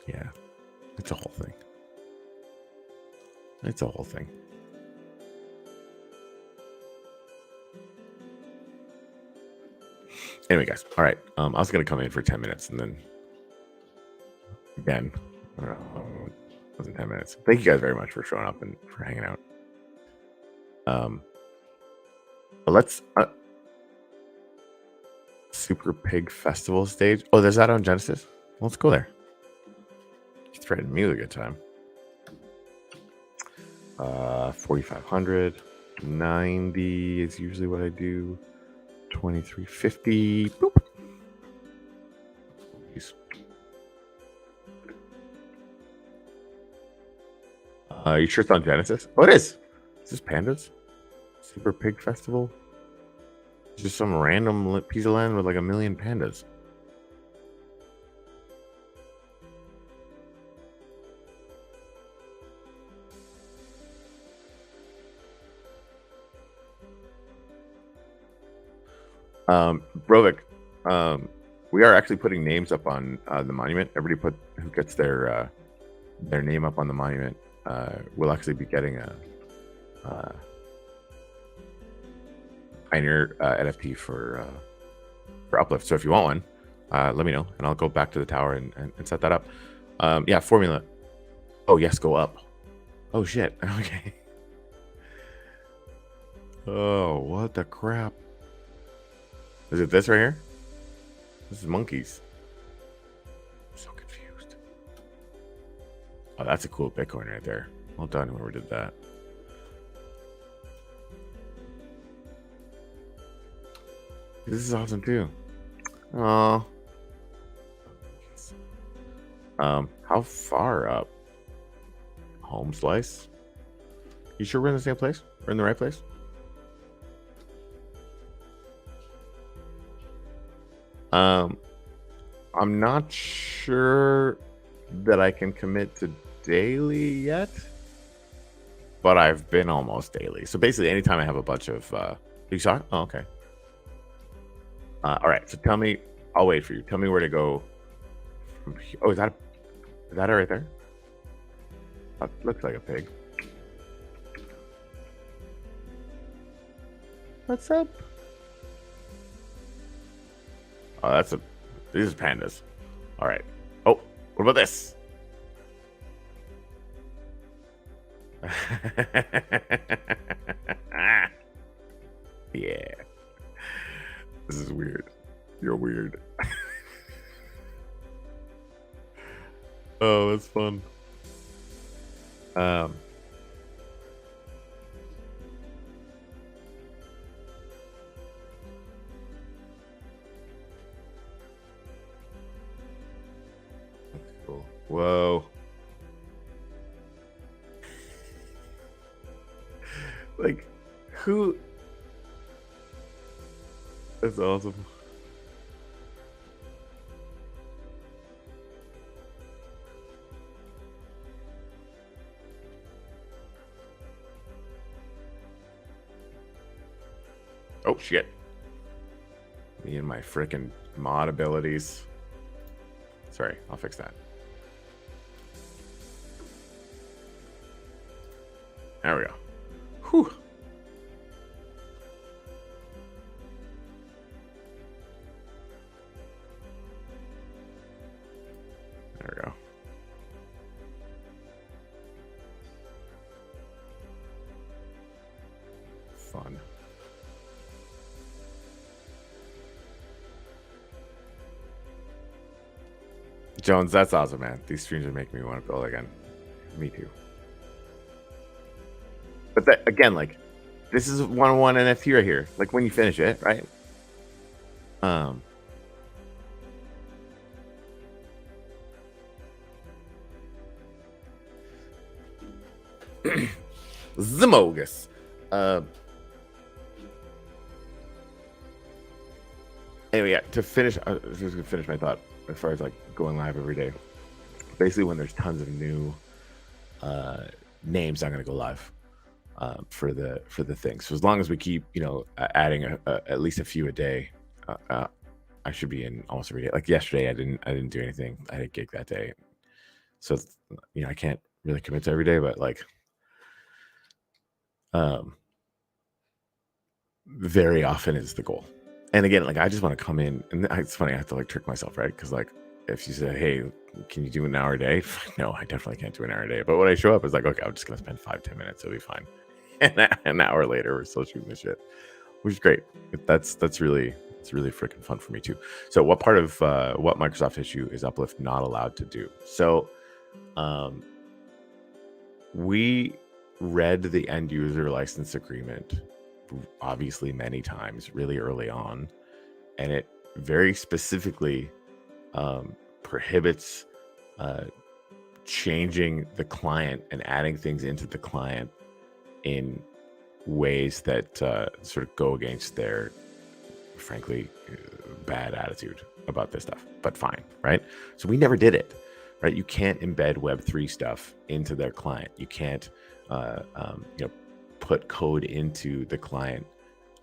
Yeah, it's a whole thing. It's a whole thing. Anyway, guys, all right. I was going to come in for 10 minutes, and then again, I don't know, it wasn't 10 minutes. Thank you guys very much for showing up and for hanging out. But let's Super Pig Festival stage. Oh, there's that on Genesis. Let's go there. You threatened me with a good time. 4,500. 90 is usually what I do. 2350. Boop. Jeez. You sure it's on Genesis? Oh, it is. Is this Pandas? Super Pig Festival? It's just some random piece of land with like 1 million pandas. Brovik, we are actually putting names up on the monument. Everybody who gets their name up on the monument will actually be getting a Pioneer NFT for Uplift. So if you want one, let me know, and I'll go back to the tower and set that up. Yeah, formula. Oh yes, go up. Oh shit. Okay. Oh, what the crap? Is it this right here? This is monkeys. I'm so confused. Oh, that's a cool Bitcoin right there. Well done, whoever did that. This is awesome too. Oh. How far up? Home slice? You sure we're in the same place? We're in the right place? I'm not sure that I can commit to daily yet, but I've been almost daily. So basically, anytime I have a bunch of, you saw it? Oh, okay. All right. So tell me, I'll wait for you. Tell me where to go. Oh, is that it right there? That looks like a pig. What's up? Oh, these are pandas. All right. Oh, what about this? Yeah. This is weird. You're weird. Oh, that's fun. There cool. Whoa. Like, who? That's awesome. Oh, shit. Me and my freaking mod abilities. Sorry, I'll fix that. There we go. Whew. There we go. Fun. Jones, that's awesome, man. These streams are making me want to build again. Me too. But that, again, like, this is 101 NFT right here. Like, when you finish it, right? Zimogus. Anyway, yeah, to finish, just to finish my thought as far as like going live every day. Basically, when there's tons of new names, I'm going to go live for the thing. So as long as we keep, adding at least a few a day, I should be in almost every day. Like yesterday, I didn't do anything. I had a gig that day, so I can't really commit to every day, but like, very often is the goal. And again, like, I just want to come in, and it's funny, I have to like trick myself, right? Because like, if you say, hey, can you do an hour a day? No, I definitely can't do an hour a day. But when I show up, it's like, okay, I'm just gonna spend 5-10 minutes, it'll be fine. And an hour later, we're still shooting the shit, which is great. It's really freaking fun for me too. So what part of what Microsoft issue is Uplift not allowed to do? So we read the end user license agreement obviously many times really early on, and it very specifically prohibits changing the client and adding things into the client in ways that sort of go against their, frankly, bad attitude about this stuff. But fine, right? So we never did it, right? You can't embed Web3 stuff into their client. You can't put code into the client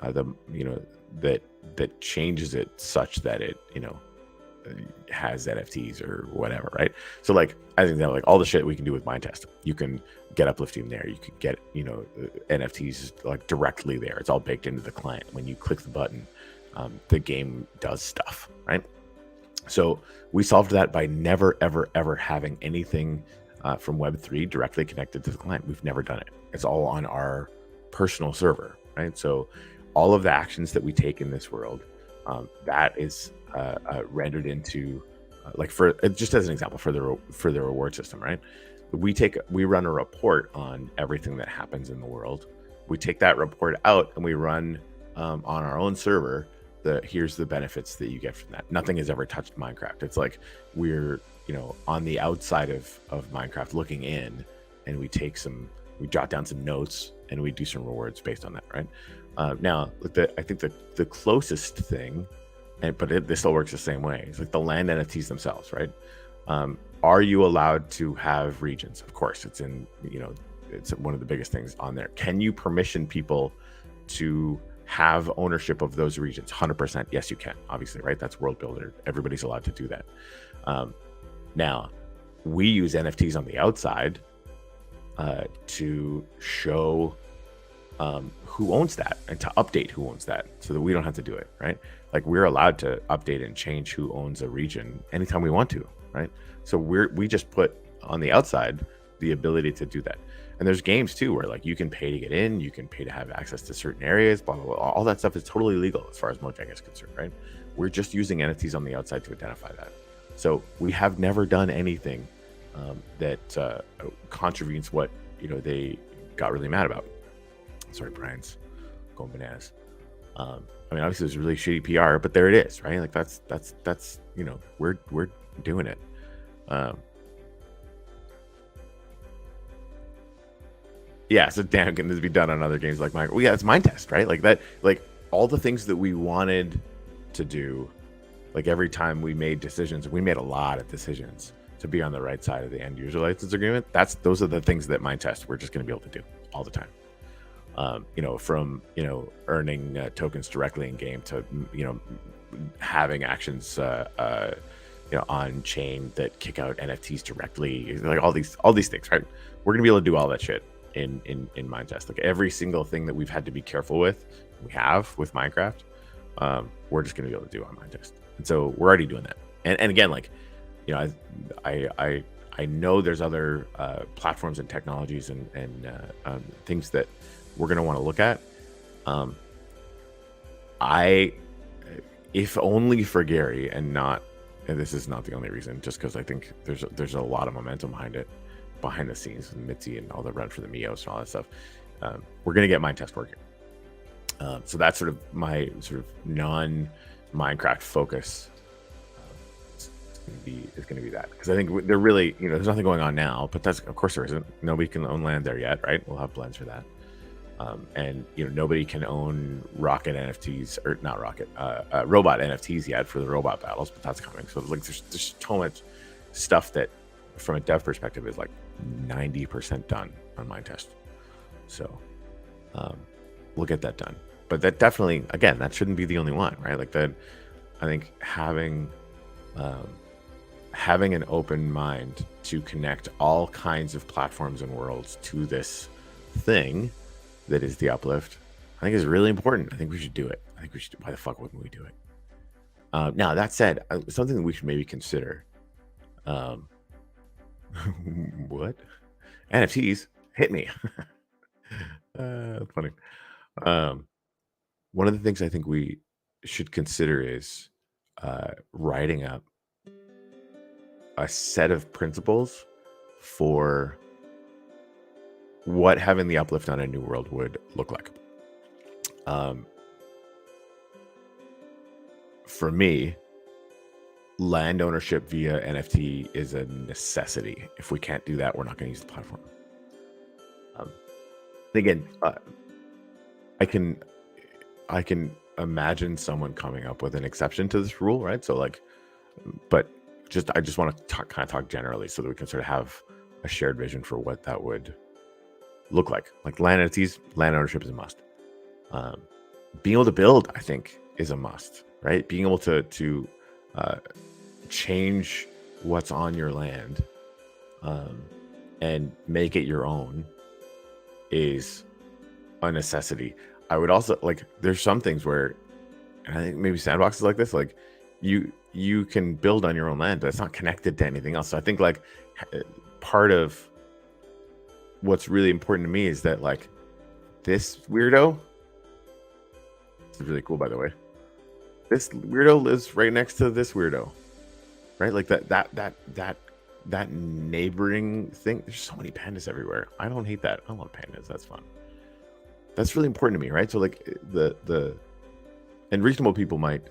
the that changes it such that it has NFTs or whatever, right? So like I think that like all the shit we can do with mind test, you can get uplifting there, you could get NFTs like directly there. It's all baked into the client. When you click the button, the game does stuff, right? So we solved that by never ever having anything from Web3 directly connected to the client. We've never done it. It's all on our personal server, right? So all of the actions that we take in this world, that is rendered into like, for just as an example, for the reward system, right? We run a report on everything that happens in the world. We take that report out and we run on our own server here's the benefits that you get from that. Nothing has ever touched Minecraft. It's like we're on the outside of Minecraft looking in, and we jot down some notes and we do some rewards based on that, right? Now, I think the closest thing, this still works the same way. It's like the land NFTs themselves, right? Are you allowed to have regions? Of course, it's one of the biggest things on there. Can you permission people to have ownership of those regions? 100%. Yes, you can, obviously, right? That's World Builder. Everybody's allowed to do that. Now, we use NFTs on the outside to show who owns that and to update who owns that so that we don't have to do it, right? Like we're allowed to update and change who owns a region anytime we want to, right? So we just put on the outside the ability to do that. And there's games too where like you can pay to get in, you can pay to have access to certain areas, blah, blah, blah. All that stuff is totally legal as far as Mojang is concerned, right? We're just using NFTs on the outside to identify that. So we have never done anything that contravenes what they got really mad about. Sorry, Brian's going bananas. I mean, obviously there's really shitty PR, but there it is, right? Like that's we're doing it. Yeah, so damn, can this be done on other games like Minecraft? Well, yeah, it's mind test, right? Like that, like all the things that we wanted to do, like every time we made decisions, we made a lot of decisions to be on the right side of the end user license agreement. Those are the things that mind test we're just going to be able to do all the time. From earning tokens directly in game to having actions on chain that kick out NFTs directly, like all these things, right? We're gonna be able to do all that shit in mind test. Like every single thing that we've had to be careful with, we have with Minecraft, we're just gonna be able to do on mind test. And so we're already doing that. And again, like I know there's other platforms and technologies and things that we're going to want to look at. If only for Gary and this is not the only reason, just because I think there's a lot of momentum behind the scenes with Mitzi and all the run for the Mios and all that stuff. We're going to get mind test working. So that's sort of my sort of non-Minecraft focus. Is going to be that, because I think they're really, there's nothing going on now, but of course there isn't. Nobody can own land there yet, right? We'll have blends for that. And nobody can own rocket NFTs, or not rocket, robot NFTs yet for the robot battles, but that's coming. So like there's so much stuff that from a dev perspective is like 90% done on mind test. So we'll get that done. But that definitely, again, that shouldn't be the only one, right? Like that, I think having an open mind to connect all kinds of platforms and worlds to this thing that is the Uplift, I think is really important. I think we should do it. Why the fuck wouldn't we do it? Now, that said, something that we should maybe consider. What? NFTs? Hit me. Funny. One of the things I think we should consider is writing up a set of principles for what having the Uplift on a new world would look like. For me, land ownership via NFT is a necessity. If we can't do that, we're not going to use the platform. Again, I can imagine someone coming up with an exception to this rule, right? So like, but I just want to kind of talk generally so that we can sort of have a shared vision for what that would look like. Like land NFTs, land ownership is a must. being able to build, I think, is a must, right? Being able to change what's on your land and make it your own is a necessity. I would also like, there's some things where, and I think maybe sandboxes like this, like you can build on your own land, but it's not connected to anything else. So I think like part of what's really important to me is that like this weirdo, this is really cool, by the way. This weirdo lives right next to this weirdo, right? Like that neighboring thing. There's so many pandas everywhere. I don't hate that. I love pandas. That's fun. That's really important to me, right? So like the and reasonable people might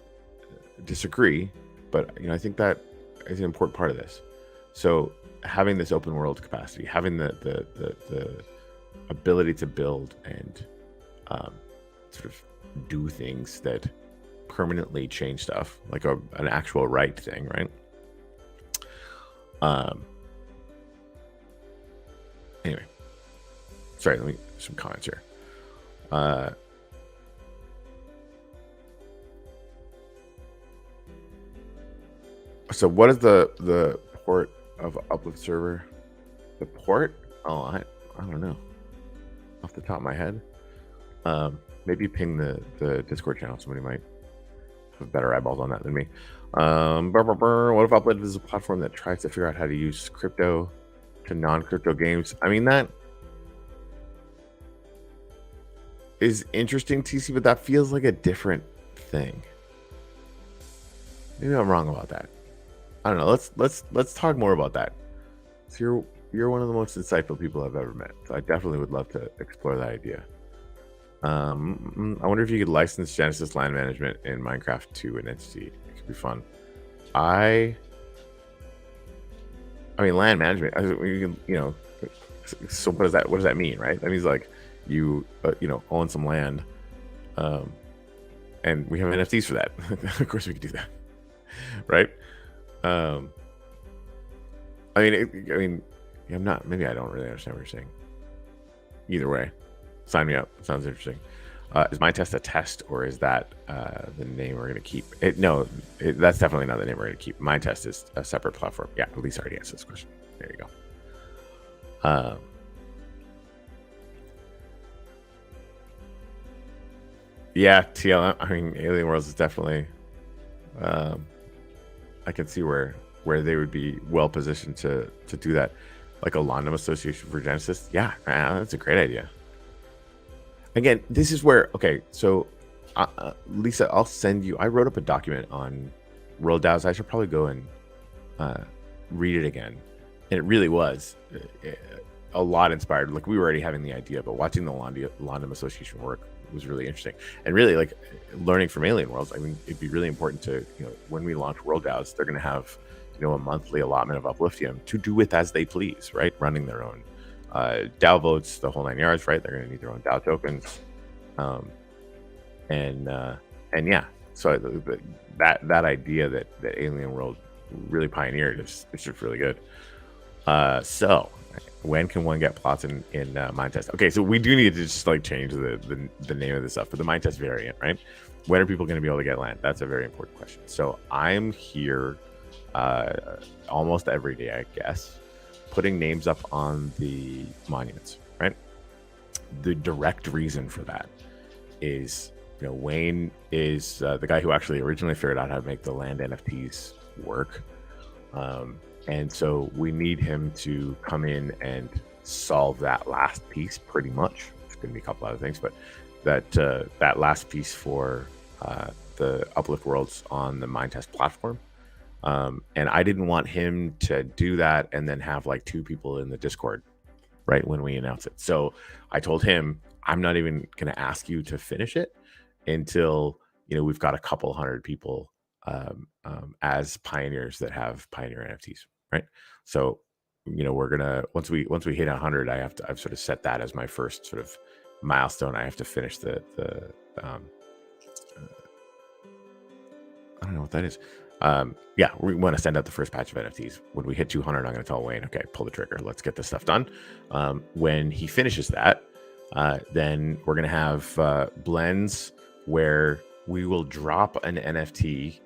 disagree, but I think that is an important part of this. So having this open world capacity, having the ability to build and sort of do things that permanently change stuff, like an actual right thing, right? Anyway, sorry, let me some comments here. So what is the port of Uplift server? The port? Oh, I don't know off the top of my head. Maybe ping the Discord channel. Somebody might have better eyeballs on that than me. What if Uplift is a platform that tries to figure out how to use crypto to non-crypto games? I mean, that is interesting, TC, but that feels like a different thing. Maybe I'm wrong about that. I don't know. Let's talk more about that. So you're one of the most insightful people I've ever met. So I definitely would love to explore that idea. I wonder if you could license Genesis land management in Minecraft to an entity. It could be fun. I mean, land management. So what does that mean, right? That means like you own some land, and we have NFTs for that. Of course, we could do that, right? I mean, I'm not. Maybe I don't really understand what you're saying. Either way, sign me up. It sounds interesting. Is my test a test, or is that the name we're going to keep? No, that's definitely not the name we're going to keep. My test is a separate platform. Yeah, Lisa already answered this question. There you go. Yeah, TLM. I mean, Alien Worlds is definitely. I can see where they would be well positioned to do that, like a London Association for Genesis. Yeah, that's a great idea. Again, this is where, okay, so Lisa, I'll send you, I wrote up a document on World DAOs. I should probably go and read it again. And it really was a lot inspired. Like, we were already having the idea, but watching the London Association work was really interesting. And really, like, learning from Alien Worlds, I mean, it'd be really important to, when we launch World DAOs, they're going to have, a monthly allotment of Upliftium to do with as they please, right? Running their own DAO votes, the whole 9 yards, right? They're going to need their own DAO tokens, and yeah. So that idea that Alien World really pioneered is just really good. So when can one get plots in Mind Test? Okay, so we do need to just like change the name of this stuff for the Mind Test variant, right? When are people going to be able to get land? That's a very important question. So I'm here almost every day, I guess, putting names up on the monuments, right? The direct reason for that is, Wayne is the guy who actually originally figured out how to make the land NFTs work. And so we need him to come in and solve that last piece pretty much. It's going to be a couple other things, but that last piece for the Uplift Worlds on the Mind Test platform. And I didn't want him to do that and then have like 2 people in the Discord right when we announce it. So I told him, I'm not even going to ask you to finish it until, we've got a couple hundred people as pioneers that have pioneer NFTs, right? So, we're going to, once we hit 100, I've sort of set that as my first sort of milestone. I have to finish the I don't know what that is. Yeah, we want to send out the first batch of NFTs. When we hit 200, I'm going to tell Wayne, okay, pull the trigger. Let's get this stuff done. When he finishes that, then we're going to have blends where we will drop an NFT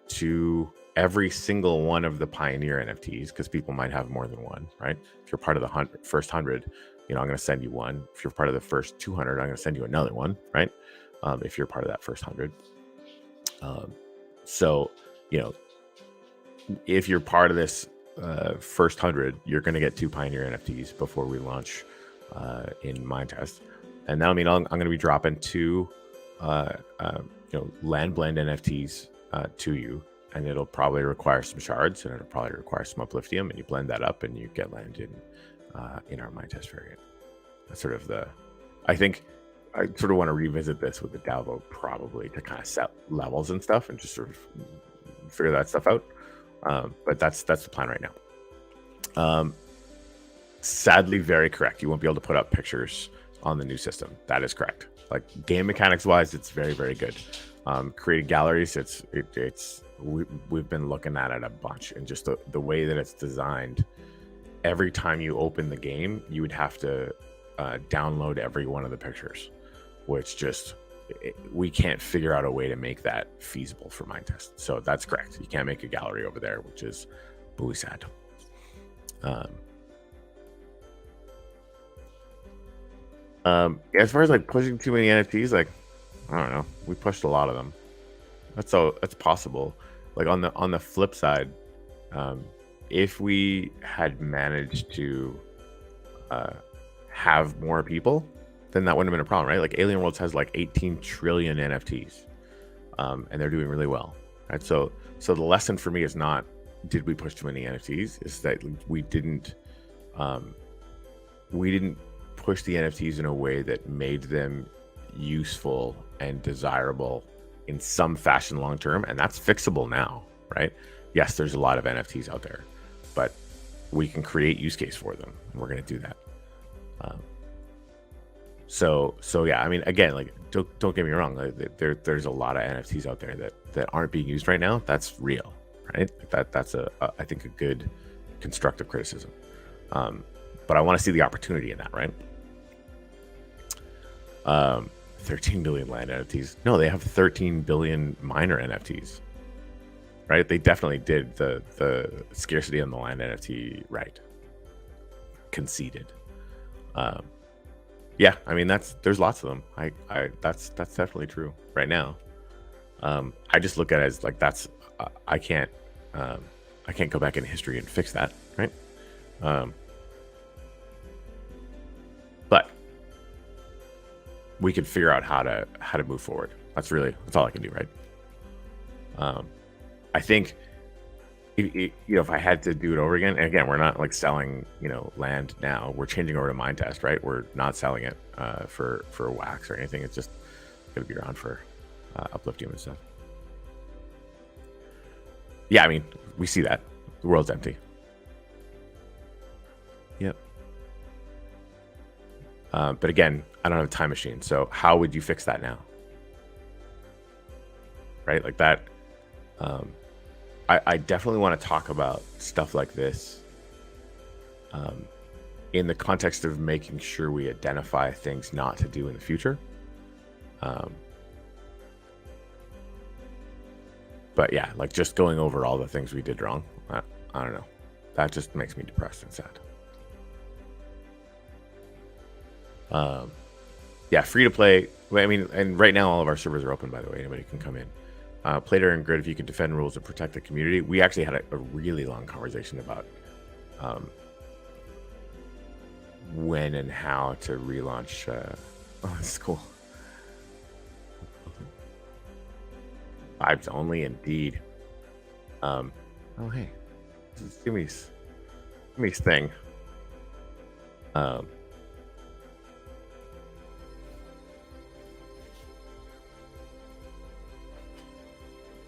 to every single one of the Pioneer NFTs, because people might have more than one, right? If you're part of the first 100, I'm going to send you one. If you're part of the first 200, I'm going to send you another one, right? If you're part of that first 100. So, if you're part of this first 100, you're going to get 2 Pioneer NFTs before we launch in Mindtest. And that'll mean I'm going to be dropping 2 land blend NFTs to you, and it'll probably require some shards, and it'll probably require some Upliftium, and you blend that up and you get land in our Mindtest variant. That's sort of I think I sort of want to revisit this with the DAO vote, probably, to kind of set levels and stuff and just sort of figure that stuff out. But that's the plan right now. Sadly, very correct. You won't be able to put up pictures on the new system. That is correct. Like, game mechanics wise, it's very, very good. Creating galleries, we've been looking at it a bunch, and just the way that it's designed. Every time you open the game, you would have to download every one of the pictures, which we can't figure out a way to make that feasible for Mindtest. So that's correct. You can't make a gallery over there, which is really sad. As far as like pushing too many NFTs, like, I don't know, we pushed a lot of them. That's possible. Like, on the flip side, if we had managed to have more people, then that wouldn't have been a problem, right? Like, Alien Worlds has like 18 trillion NFTs, and they're doing really well, right? So the lesson for me is not, did we push too many NFTs? Is that we didn't push the NFTs in a way that made them useful and desirable in some fashion long term, and that's fixable now, right? Yes, there's a lot of NFTs out there, but we can create use case for them, and we're going to do that. So yeah, I mean, again, like, don't get me wrong, like, there's a lot of NFTs out there that aren't being used right now. That's real, right? That's I think a good constructive criticism. But I want to see the opportunity in that, right? 13 billion land NFTs. No, they have 13 billion miner NFTs, right? They definitely did the scarcity on the land NFT right. Conceded. Yeah, I mean, there's lots of them. That's definitely true right now. I just look at it as like, I can't go back in history and fix that, right? But we can figure out how to move forward. That's all I can do, right? I think if I had to do it over again, and again, we're not like selling land now. We're changing over to Mindtest, right? We're not selling it for wax or anything. It's just going to be around for Upliftium and stuff. Yeah, I mean, we see that the world's empty. Yep. But again, I don't have a time machine, so how would you fix that now? Right, like that. I definitely want to talk about stuff like this in the context of making sure we identify things not to do in the future. But yeah, like, just going over all the things we did wrong, I don't know. That just makes me depressed and sad. Yeah, free to play. I mean, and right now all of our servers are open, by the way. Anybody can come in. Plater and Grid, if you could defend rules and protect the community. We actually had a really long conversation about when and how to relaunch. Oh, this is cool. Vibes only, indeed. Oh, hey, this is Jimmy's thing.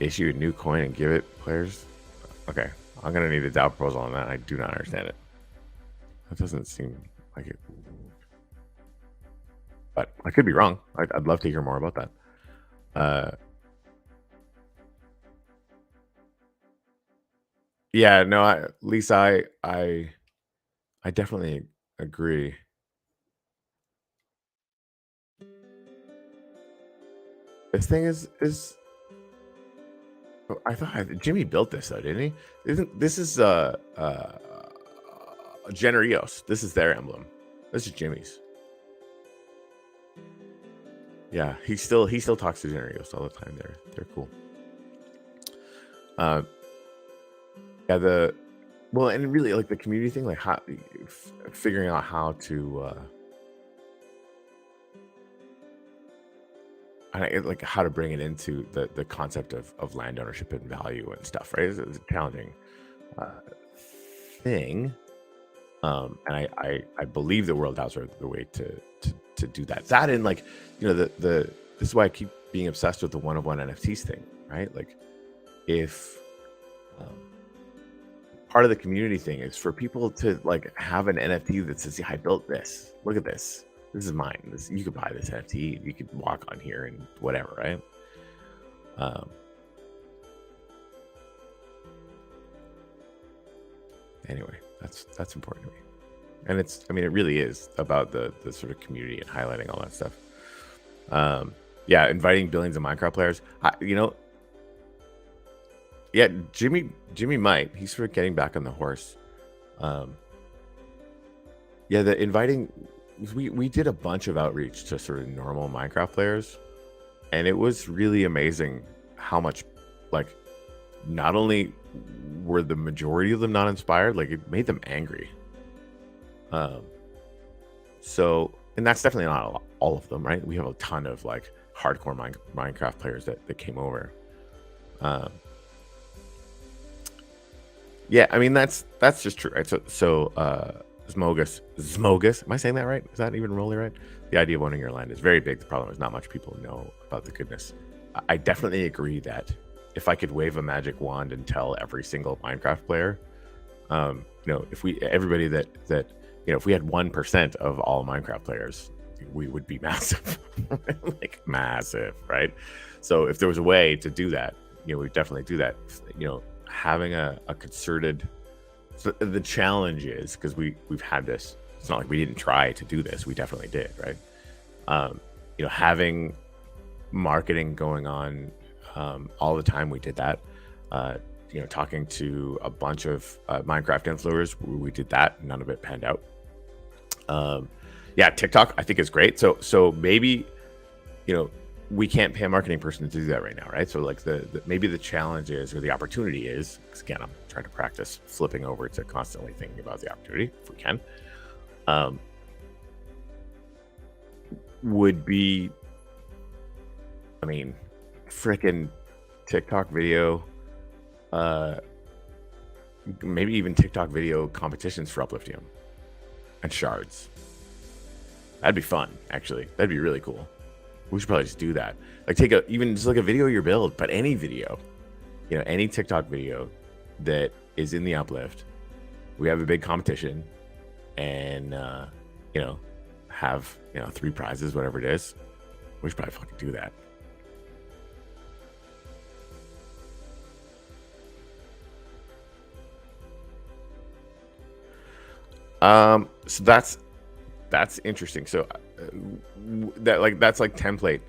Issue a new coin and give it players. Okay, I'm gonna need a DAO proposal on that. I do not understand it. That doesn't seem like it, but I could be wrong. I'd love to hear more about that. Yeah, no, Lisa, I definitely agree. This thing is. I thought Jimmy built this though, didn't he? Isn't this is Generios? This is their emblem. This is Jimmy's. Yeah, he still talks to Generios all the time. They're cool. Yeah, well, and really like the community thing, like how figuring out how to like how to bring it into the concept of land ownership and value and stuff, right? It's a challenging thing. And I believe the world DAOs are the way to do that. That and like, you know, this is why I keep being obsessed with the one-of-one NFTs thing, right? Like if part of the community thing is for people to like have an NFT that says, yeah, I built this. Look at this. This is mine. You could buy this NFT. You could walk on here and whatever, right? Anyway, that's important to me. And it really is about the sort of community and highlighting all that stuff. Yeah, inviting billions of Minecraft players. Yeah, Jimmy might. He's sort of getting back on the horse. Yeah, the inviting. We did a bunch of outreach to sort of normal Minecraft players, and it was really amazing how much, like, not only were the majority of them not inspired, like it made them angry. So, and that's definitely not all of them, right? We have a ton of like hardcore Minecraft players that came over. Yeah, I mean that's just true, right? So Zmogus, am I saying that right? Is that even really right? The idea of owning your land is very big. The problem is not much people know about the goodness. I definitely agree that if I could wave a magic wand and tell every single Minecraft player, you know, if everybody that if we had 1% of all Minecraft players, we would be massive, like massive, right? So if there was a way to do that, you know, we definitely do that. You know, having a concerted. So the challenge is because we've had this. It's not like we didn't try to do this. We definitely did, right? You know, having marketing going on all the time. We did that. You know, talking to a bunch of Minecraft influencers, we did that. None of it panned out. Yeah, TikTok I think is great. So maybe, you know, we can't pay a marketing person to do that right now, right? So like maybe the challenge is, or the opportunity is, because again, I'm trying to practice flipping over to constantly thinking about the opportunity if we can. Would be, I mean, freaking TikTok video, maybe even TikTok video competitions for Upliftium and shards. That'd be fun, actually. That'd be really cool. We should probably just do that. Like even just like a video of your build, but any video, you know, any TikTok video that is in the Uplift. We have a big competition, and you know, have 3 prizes, whatever it is. We should probably fucking do that. So that's interesting. So that's like template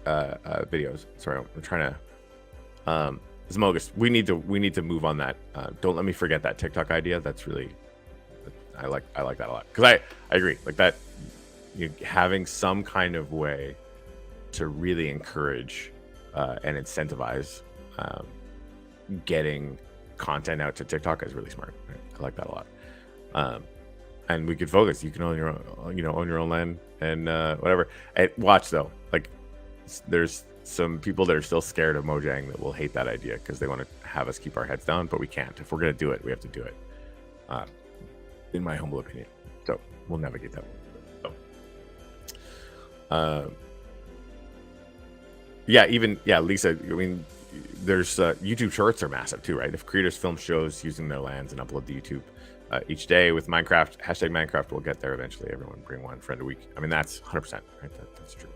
videos. Sorry, I'm trying to Zmogus. We need to move on that. Don't let me forget that TikTok idea. That's really, I like that a lot, because I agree, like that, you know, having some kind of way to really encourage and incentivize getting content out to TikTok is really smart. Right? I like that a lot. And we could focus. You can own your own land and whatever. And watch though, like there's some people that are still scared of Mojang that will hate that idea because they want to have us keep our heads down, but we can't. If we're gonna do it, we have to do it. In my humble opinion. So we'll navigate that one. So, yeah, Lisa. I mean, there's YouTube Shorts are massive too, right? If creators film shows using their lands and upload to YouTube each day with Minecraft, #Minecraft, we'll get there eventually. Everyone bring one friend a week. I mean, that's 100%, right? That's true.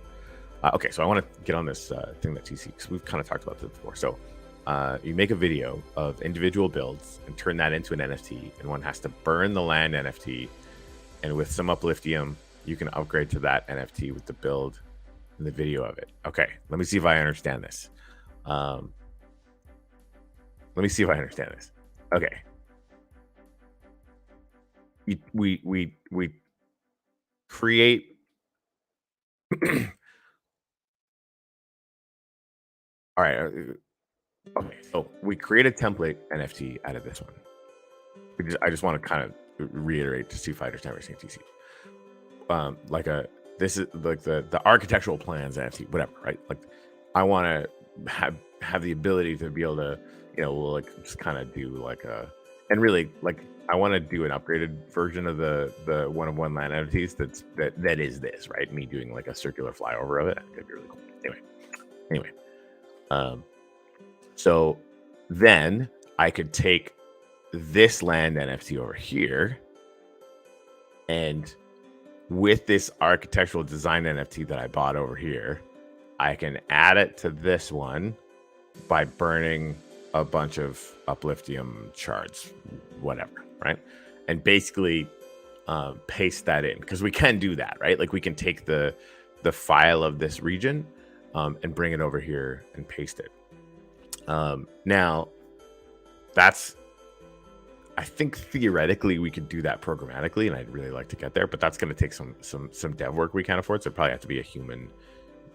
Okay, so I want to get on this thing that TC, because we've kind of talked about this before. So you make a video of individual builds and turn that into an NFT, and one has to burn the land NFT, and with some Upliftium, you can upgrade to that NFT with the build and the video of it. Okay, let me see if I understand this. Okay, we create. All right. Okay, so we create a template NFT out of this one. I just want to kind of reiterate to see if I understand what you're saying, TC. Like this is like the architectural plans NFT, whatever, right? Like I want to have the ability to be able to, like just kind of do like and really like I want to do an upgraded version of the one-of-one land entities that is this, right? Me doing like a circular flyover of it. I think that'd be really cool. Anyway, so then I could take this land NFT over here, and with this architectural design NFT that I bought over here, I can add it to this one by burning a bunch of Upliftium shards, whatever, right? And basically paste that in, because we can do that, right? Like we can take the file of this region and bring it over here and paste it. Now, I think theoretically we could do that programmatically, and I'd really like to get there, but that's going to take some dev work we can't afford. So it'd probably have to be a human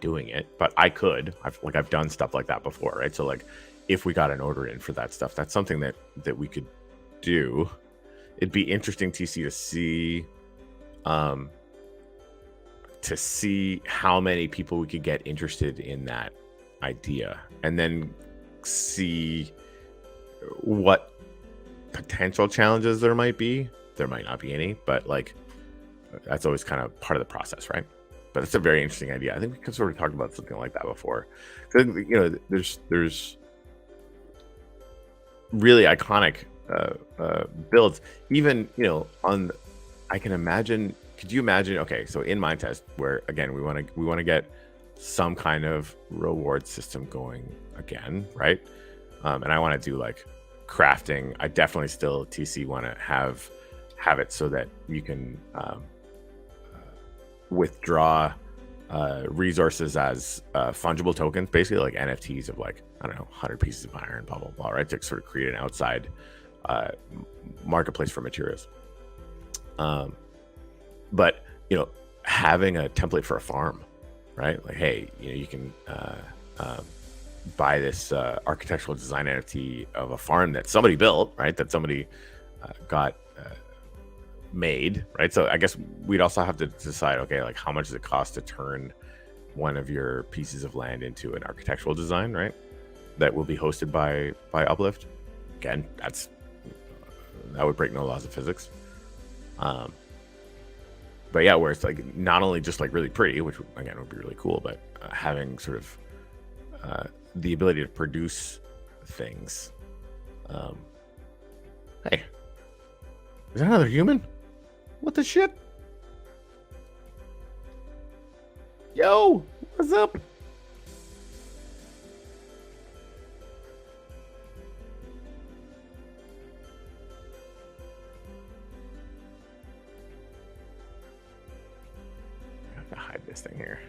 doing it. But I could. I've done stuff like that before, right? So like, if we got an order in for that stuff, that's something that we could do. It'd be interesting, TC, to see how many people we could get interested in that idea, and then see what potential challenges there might be. There might not be any, but like that's always kind of part of the process, right? But it's a very interesting idea. I think we could sort of talk about something like that before. There's really iconic builds. Even I can imagine. Could you imagine? Okay, so in Mind Test, where again we want to get some kind of reward system going again, right? And I want to do like crafting. I definitely still, TC, want to have it so that you can withdraw resources as fungible tokens, basically like NFTs of like, I don't know, 100 pieces of iron, blah blah blah, right? To sort of create an outside marketplace for materials. But having a template for a farm, right? Like, hey, you can buy this architectural design NFT of a farm that somebody built, right? That somebody got made, right? So I guess we'd also have to decide, okay, like how much does it cost to turn one of your pieces of land into an architectural design, right? That will be hosted by Uplift. Again, that would break no laws of physics. But yeah, where it's like not only just like really pretty, which again would be really cool, but having sort of the ability to produce things. Hey, is that another human? What the shit? Yo, what's up? I have to hide this thing here.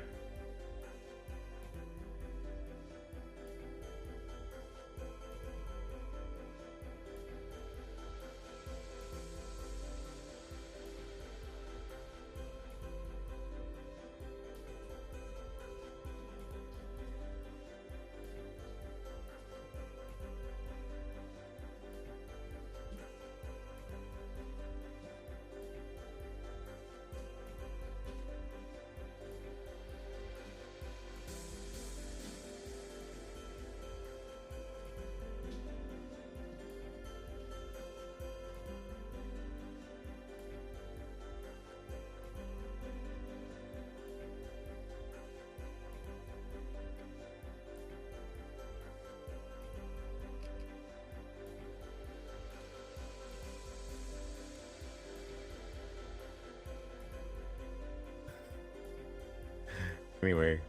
Anyway,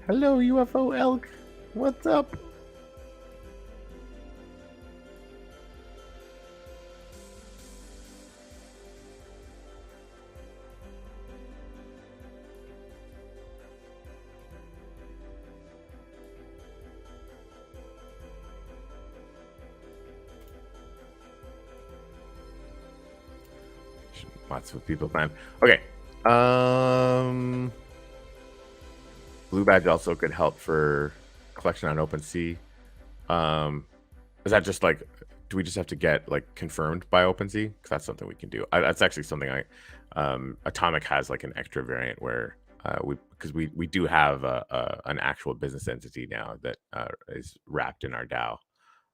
hello UFO elk. What's up? Lots of people plan. Okay. Blue badge also could help for collection on OpenSea. Is that just like, do we just have to get like confirmed by OpenSea? Because that's something we can do. That's actually something Atomic has like an extra variant where we do have an actual business entity now that is wrapped in our DAO,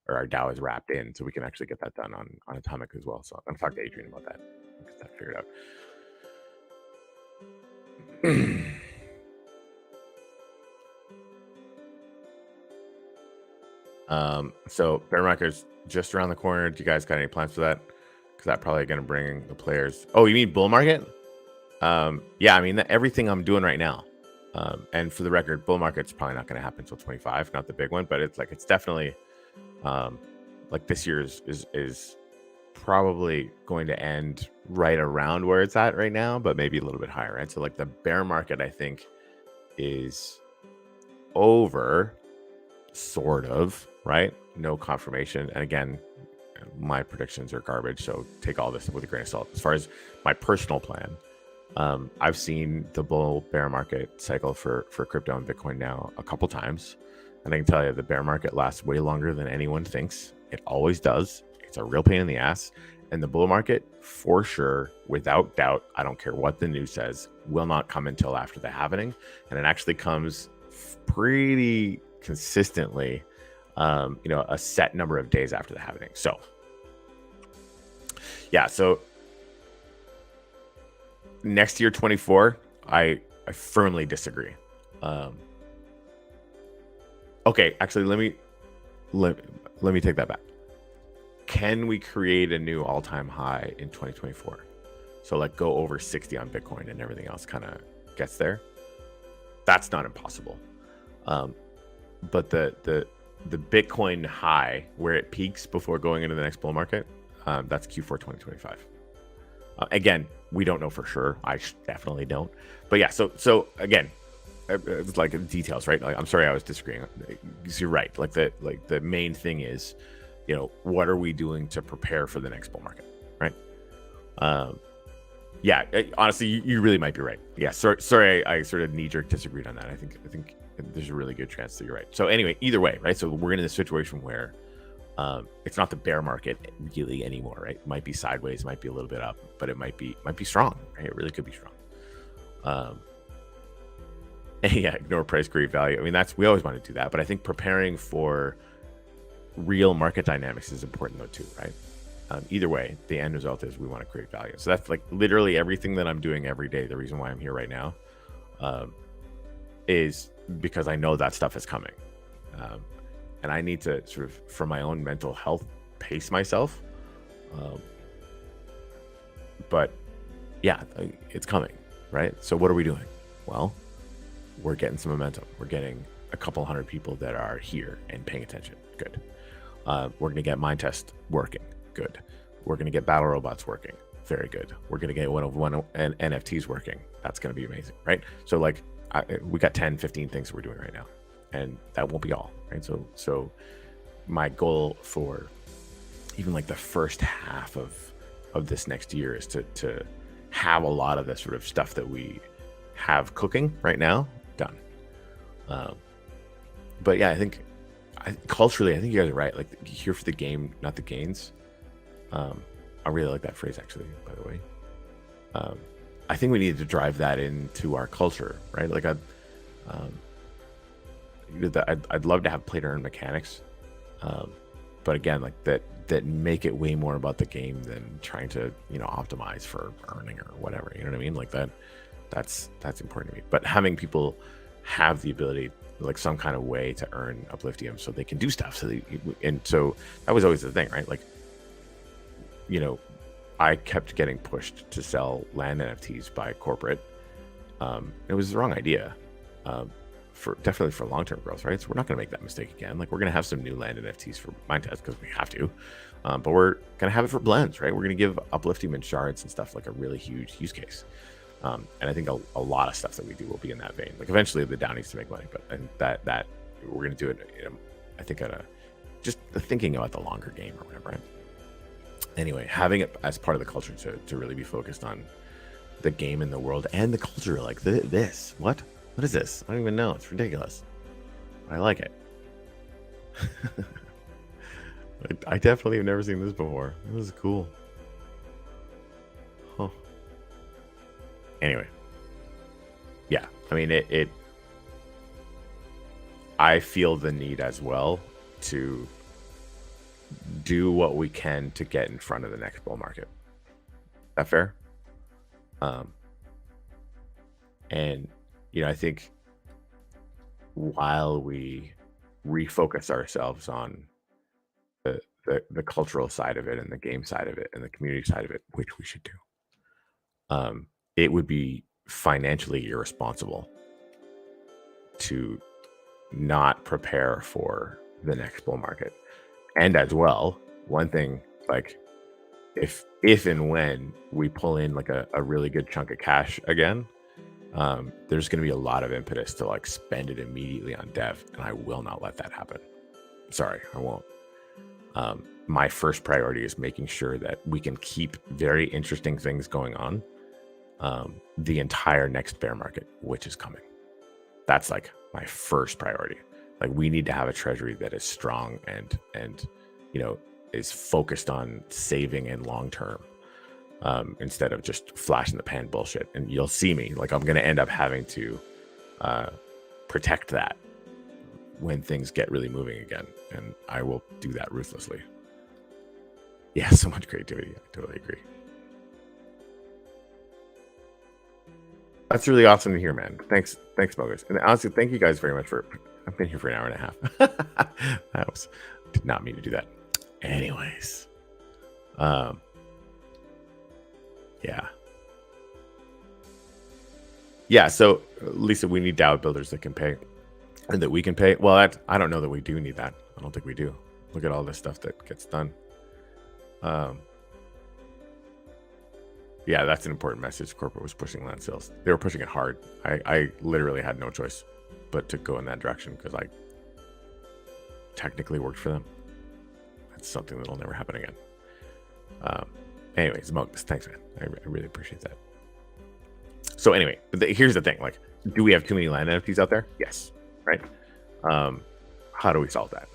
or our DAO is wrapped in, so we can actually get that done on Atomic as well. So I'm talking to Adrian about that. Get that figured out. So bear market's just around the corner. Do you guys got any plans for that? Because that's probably going to bring the players. Oh, you mean bull market? Yeah, I mean everything I'm doing right now. And for the record, bull market's probably not going to happen until 25, not the big one, but it's definitely like this year is probably going to end right around where it's at right now, but maybe a little bit higher, right? So like the bear market, I think, is over, sort of, right? No confirmation. And again, my predictions are garbage, so take all this with a grain of salt. As far as my personal plan, I've seen the bull bear market cycle for crypto and Bitcoin now a couple times, and I can tell you the bear market lasts way longer than anyone thinks. It always does. It's a real pain in the ass. And the bull market, for sure, without doubt, I don't care what the news says, will not come until after the halvening, and it actually comes pretty consistently, a set number of days after the halvening. So yeah, so next year 24, I firmly disagree. Okay, actually let me take that back. Can we create a new all-time high in 2024? So like go over 60 on Bitcoin and everything else kind of gets there. That's not impossible. But the Bitcoin high where it peaks before going into the next bull market, that's Q4 2025. Again, we don't know for sure. I definitely don't. But yeah, so again, it's like details, right? Like, I'm sorry, I was disagreeing. You're right. Like the main thing is, what are we doing to prepare for the next bull market, right? Yeah, honestly, you really might be right. Yeah, sorry, I sort of knee-jerk disagreed on that. I think there's a really good chance that you're right. So anyway, either way, right? So we're in a situation where it's not the bear market really anymore, right? It might be sideways, might be a little bit up, but it might be strong, right? It really could be strong. And yeah, ignore price, create value. I mean, we always want to do that, but I think preparing for real market dynamics is important though too, right? Either way, the end result is we want to create value. So that's like literally everything that I'm doing every day. The reason why I'm here right now is because I know that stuff is coming. And I need to sort of, for my own mental health, pace myself. But yeah, it's coming, right? So what are we doing? Well, we're getting some momentum. We're getting a couple hundred people that are here and paying attention. Good. We're going to get mind test working. Good. We're going to get battle robots working. Very good. We're going to get one and NFTs working. That's going to be amazing, right? So like we got 10, 15 things we're doing right now, and that won't be all, right? So my goal for even like the first half of this next year is to have a lot of the sort of stuff that we have cooking right now done. But yeah, I think culturally, I think you guys are right. Like, here for the game, not the gains. I really like that phrase, actually, by the way. I think we need to drive that into our culture, right? Like, I'd love to have play to earn mechanics, but again, like that make it way more about the game than trying to optimize for earning or whatever. You know what I mean? Like that's important to me. But having people have the ability, like some kind of way to earn Upliftium so they can do stuff. So that was always the thing, right? Like, I kept getting pushed to sell land NFTs by corporate. It was the wrong idea, definitely for long-term growth, right? So we're not going to make that mistake again. Like, we're going to have some new land NFTs for Mindtest because we have to, but we're going to have it for blends, right? We're going to give Upliftium and shards and stuff like a really huge use case. And I think a lot of stuff that we do will be in that vein. Like, eventually the DAO needs to make money, but that we're going to do it. I think just thinking about the longer game or whatever, right? Anyway, having it as part of the culture to really be focused on the game and the world and the culture, like this. What is this? I don't even know. It's ridiculous. I like it. I definitely have never seen this before. This is cool. Huh. Anyway, yeah. I mean, it. I feel the need as well to do what we can to get in front of the next bull market. That fair? Um, and I think while we refocus ourselves on the cultural side of it and the game side of it and the community side of it, which we should do, it would be financially irresponsible to not prepare for the next bull market. And as well, one thing, like if and when we pull in like a really good chunk of cash again, there's going to be a lot of impetus to like spend it immediately on dev, and I will not let that happen. Sorry, I won't. My first priority is making sure that we can keep very interesting things going on the entire next bear market, which is coming. That's like my first priority. Like we need to have a treasury that is strong and is focused on saving in long term instead of just flash in the pan bullshit. And you'll see me, like I'm going to end up having to protect that when things get really moving again. And I will do that ruthlessly. Yeah, so much creativity. I totally agree. That's really awesome to hear, man. Thanks, Bogus. And honestly, thank you guys very much for. I've been here for an hour and a half. Did not mean to do that. Anyways, yeah. So Lisa, we need DAO builders that can pay, and that we can pay. Well, I don't know that we do need that. I don't think we do. Look at all this stuff that gets done. Yeah, that's an important message. Corporate was pushing land sales. They were pushing it hard. I literally had no choice but to go in that direction because I technically worked for them. That's something that'll never happen again. Anyways, Mogus, thanks, man. I really appreciate that. So anyway, here's the thing. Like, do we have too many land NFTs out there? Yes. Right? How do we solve that?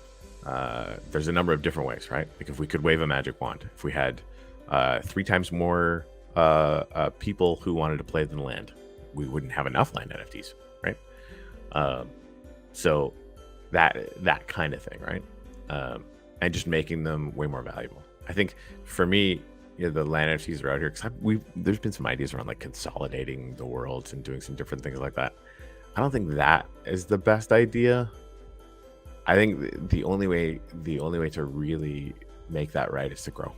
There's a number of different ways, right? Like if we could wave a magic wand, if we had 3 times more people who wanted to play than land, we wouldn't have enough land NFTs, right? So that kind of thing, right? And just making them way more valuable. I think for me, the land NFTs are out here because there's been some ideas around like consolidating the worlds and doing some different things like that. I don't think that is the best idea. I think the only way to really make that right is to grow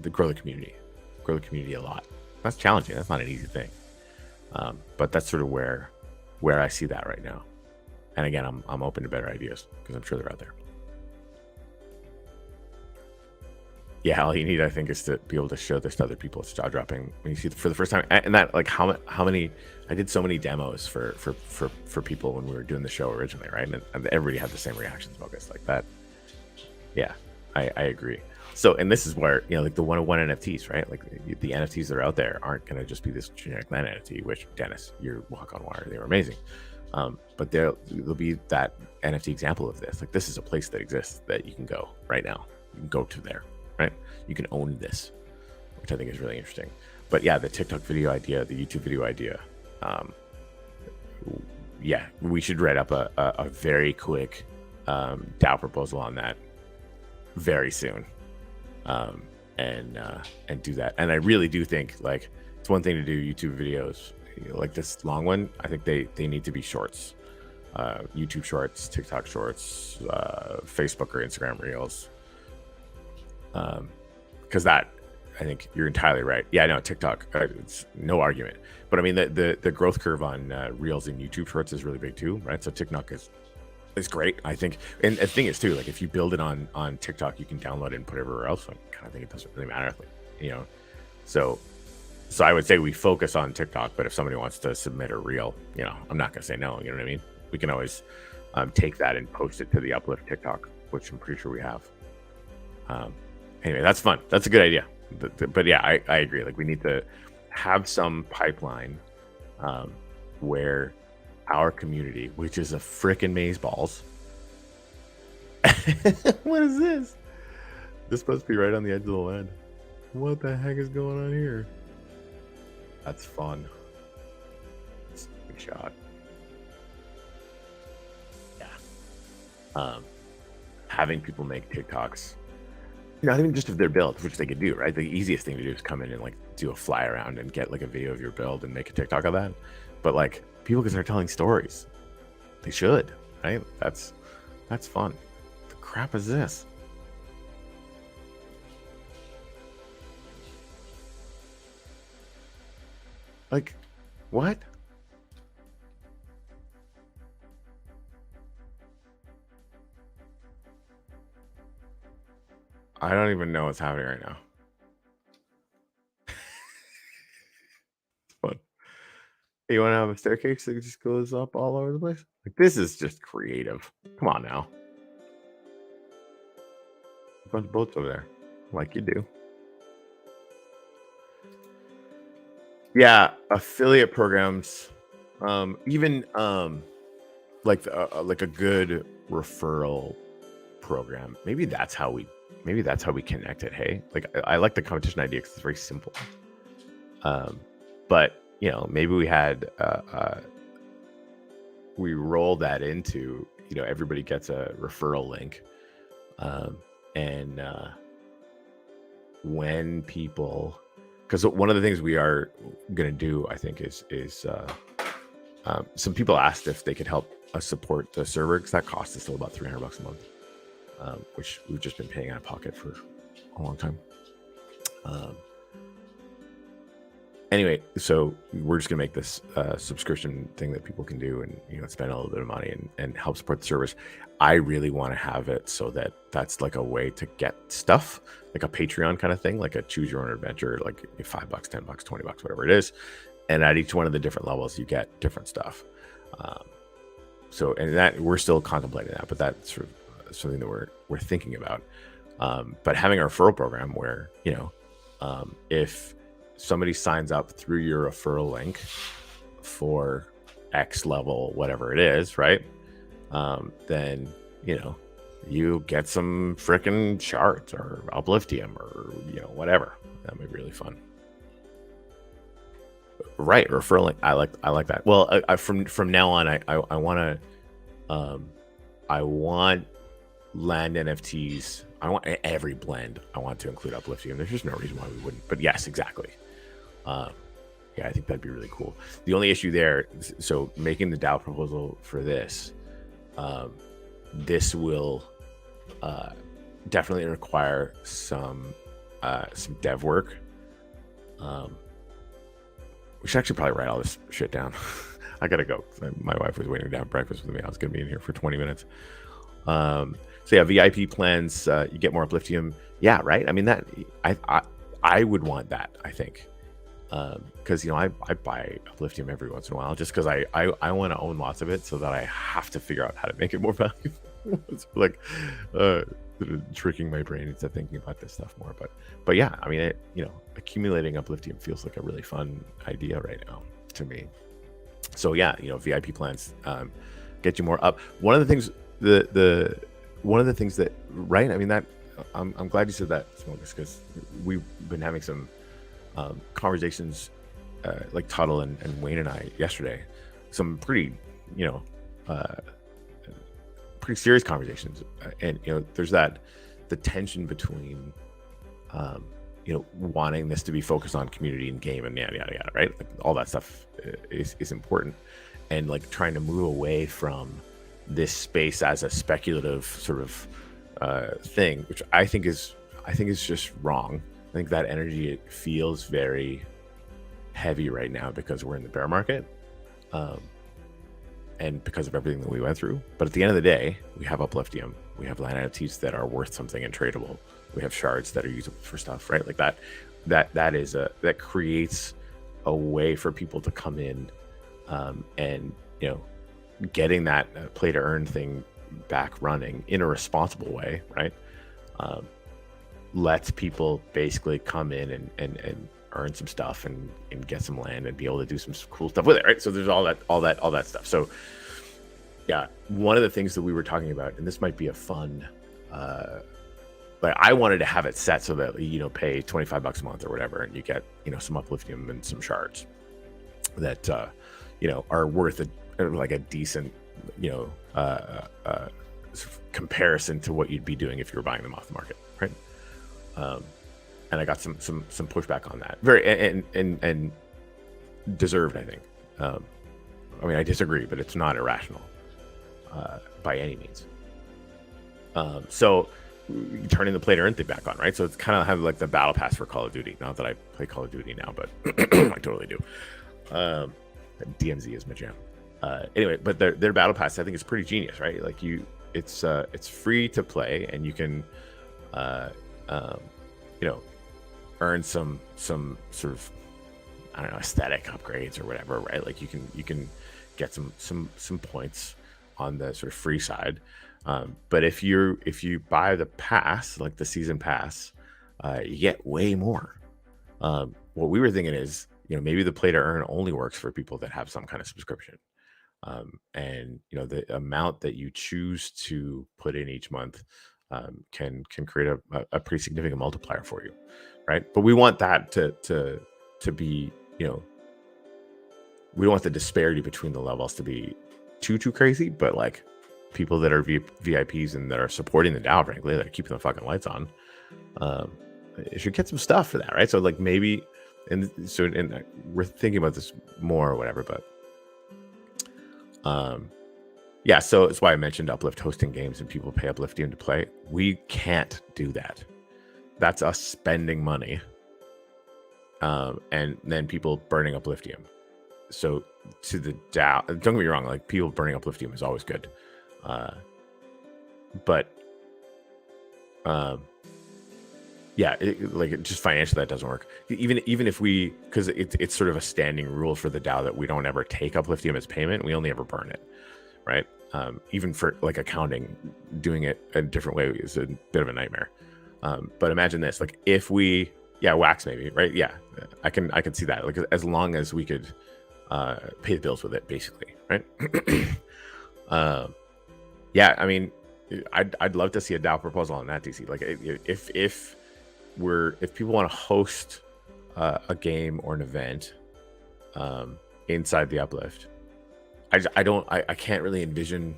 the community a lot. That's challenging. That's not an easy thing. But that's sort of where I see that right now. And again, I'm open to better ideas because I'm sure they're out there. Yeah, all you need, I think, is to be able to show this to other people. It's jaw dropping when you see it for the first time. And that, like, how many? I did so many demos for people when we were doing the show originally, right? And everybody had the same reactions about this, like that. Yeah, I agree. So, and this is where like the 101 NFTs, right? Like the NFTs that are out there aren't going to just be this generic land NFT. Which, Dennis, your walk on water, they were amazing. But there'll be that NFT example of this. Like this is a place that exists that you can go right now. You can go to there. Right, you can own this, which I think is really interesting. But yeah, the TikTok video idea, the YouTube video idea, yeah, we should write up a very quick DAO proposal on that very soon, and do that. And I really do think like it's one thing to do YouTube videos like this long one. I think they need to be shorts, YouTube shorts, TikTok shorts, Facebook or Instagram reels. Because that, I think you're entirely right. Yeah, no, TikTok, it's no argument. But I mean, the growth curve on Reels and YouTube Shorts is really big too, right? So TikTok is great, I think. And the thing is too, like if you build it on TikTok, you can download it and put it everywhere else. So I kind of think it doesn't really matter, So I would say we focus on TikTok, but if somebody wants to submit a Reel, I'm not gonna say no. You know what I mean? We can always take that and post it to the Uplift TikTok, which I'm pretty sure we have. Anyway, that's fun. That's a good idea. But yeah, I agree. Like, we need to have some pipeline um, where our community, which is a frickin' maze balls. What is this? This supposed to be right on the edge of the land. What the heck is going on here? That's fun. It's a big shot. Yeah. Having people make TikToks, not even just of their build, which they could do, right? The easiest thing to do is come in and like do a fly around and get like a video of your build and make a TikTok of that. But like, people can start telling stories. They should, right? That's fun. The crap is this? Like, what? I don't even know what's happening right now. It's fun. You want to have a staircase that just goes up all over the place? Like, this is just creative. Come on now. A bunch of boats over there, like you do. Yeah, affiliate programs, even like a good referral program. Maybe that's how we connect it. Hey, like, I like the competition idea because it's very simple. But you know, maybe we had we roll that into, you know, everybody gets a referral link, and when people, because one of the things we are going to do, I think, is some people asked if they could help us support the server, because that cost is still about $300 a month, which we've just been paying out of pocket for a long time. Anyway, so we're just gonna make this subscription thing that people can do, and, you know, spend a little bit of money and help support the servers. I really want to have it so that that's like a way to get stuff, like a Patreon kind of thing, like a choose your own adventure, like $5, $10, $20, whatever it is. And at each one of the different levels, you get different stuff. So, and that we're still contemplating that, but that's sort of something that we're thinking about. But having a referral program where, you know, if somebody signs up through your referral link for X level, whatever it is, right? Then, you know, you get some freaking shards or upliftium or, you know, whatever. That would be really fun. Right, referral link. I like that. Well, from now on, I want to, I want land NFTs. I want every blend. I want to include upliftium. There's just no reason why we wouldn't. But yes, exactly. Yeah, I think that'd be really cool. The only issue there, so making the DAO proposal for this, this will definitely require some dev work. We should actually probably write all this shit down. I gotta go. My wife was waiting to have breakfast with me. I was gonna be in here for 20 minutes. So yeah, VIP plans, you get more upliftium. Yeah, right. I mean, that I would want that, I think. Because, you know, I buy upliftium every once in a while just because I want to own lots of it, so that I have to figure out how to make it more valuable. It's like tricking my brain into thinking about this stuff more. But yeah, I mean, you know, accumulating upliftium feels like a really fun idea right now to me. So yeah, you know, VIP plans get you more up. One of the things one of the things that, right? I mean, that I'm glad you said that, Smokus, because we've been having some conversations, like Tuttle and Wayne and I yesterday, some pretty, you know, pretty serious conversations, and, you know, there's the tension between, you know, wanting this to be focused on community and game and yada yada yada, right? Like, all that stuff is important, and like trying to move away from this space as a speculative sort of thing, which I think is just wrong. I think that energy feels very heavy right now because we're in the bear market, and because of everything that we went through. But at the end of the day, we have upliftium, we have land NFTs that are worth something and tradable, we have shards that are usable for stuff, right? Like that creates a way for people to come in, and, you know, getting that play to earn thing back running in a responsible way, right? lets people basically come in and earn some stuff and get some land and be able to do some cool stuff with it, right? So there's all that stuff. So yeah, one of the things that we were talking about, and this might be a fun, like I wanted to have it set so that, you know, pay $25 a month or whatever, and you get, you know, some upliftium and some shards that, you know, are worth like a decent, you know, comparison to what you'd be doing if you were buying them off the market, right? And I got some pushback on that, very and deserved, I think. I mean, I disagree, but it's not irrational by any means. So turning the play to earn thing back on, right? So it's kind of have like the battle pass for Call of Duty. Not that I play Call of Duty now, but I totally do. DMZ is my jam. Anyway, but their battle pass I think is pretty genius, right? Like it's free to play, and you can you know, earn some sort of, I don't know, aesthetic upgrades or whatever, right? Like you can get some points on the sort of free side. But if you buy the pass, like the season pass, you get way more. What we were thinking is, you know, maybe the play to earn only works for people that have some kind of subscription. And you know, the amount that you choose to put in each month can create a pretty significant multiplier for you, right? But we want that to be, you know, we don't want the disparity between the levels to be too crazy, but like people that are VIPs and that are supporting the DAO, frankly, that are keeping the fucking lights on, you should get some stuff for that, right? So like maybe, and we're thinking about this more or whatever, but yeah, so it's why I mentioned Uplift hosting games and people pay Upliftium to play. We can't do that. That's us spending money, and then people burning Upliftium. So to the DAO, don't get me wrong, like people burning Upliftium is always good, but yeah, like just financially that doesn't work. Even if we, because it's sort of a standing rule for the DAO that we don't ever take Upliftium as payment. We only ever burn it, right? Even for like accounting, doing it a different way is a bit of a nightmare. But imagine this, like if we, wax maybe, right? Yeah, I can see that. Like as long as we could pay the bills with it, basically, right? Yeah, I mean, I'd love to see a DAO proposal on that, DC. Like if people want to host a game or an event inside the Uplift, I can't really envision,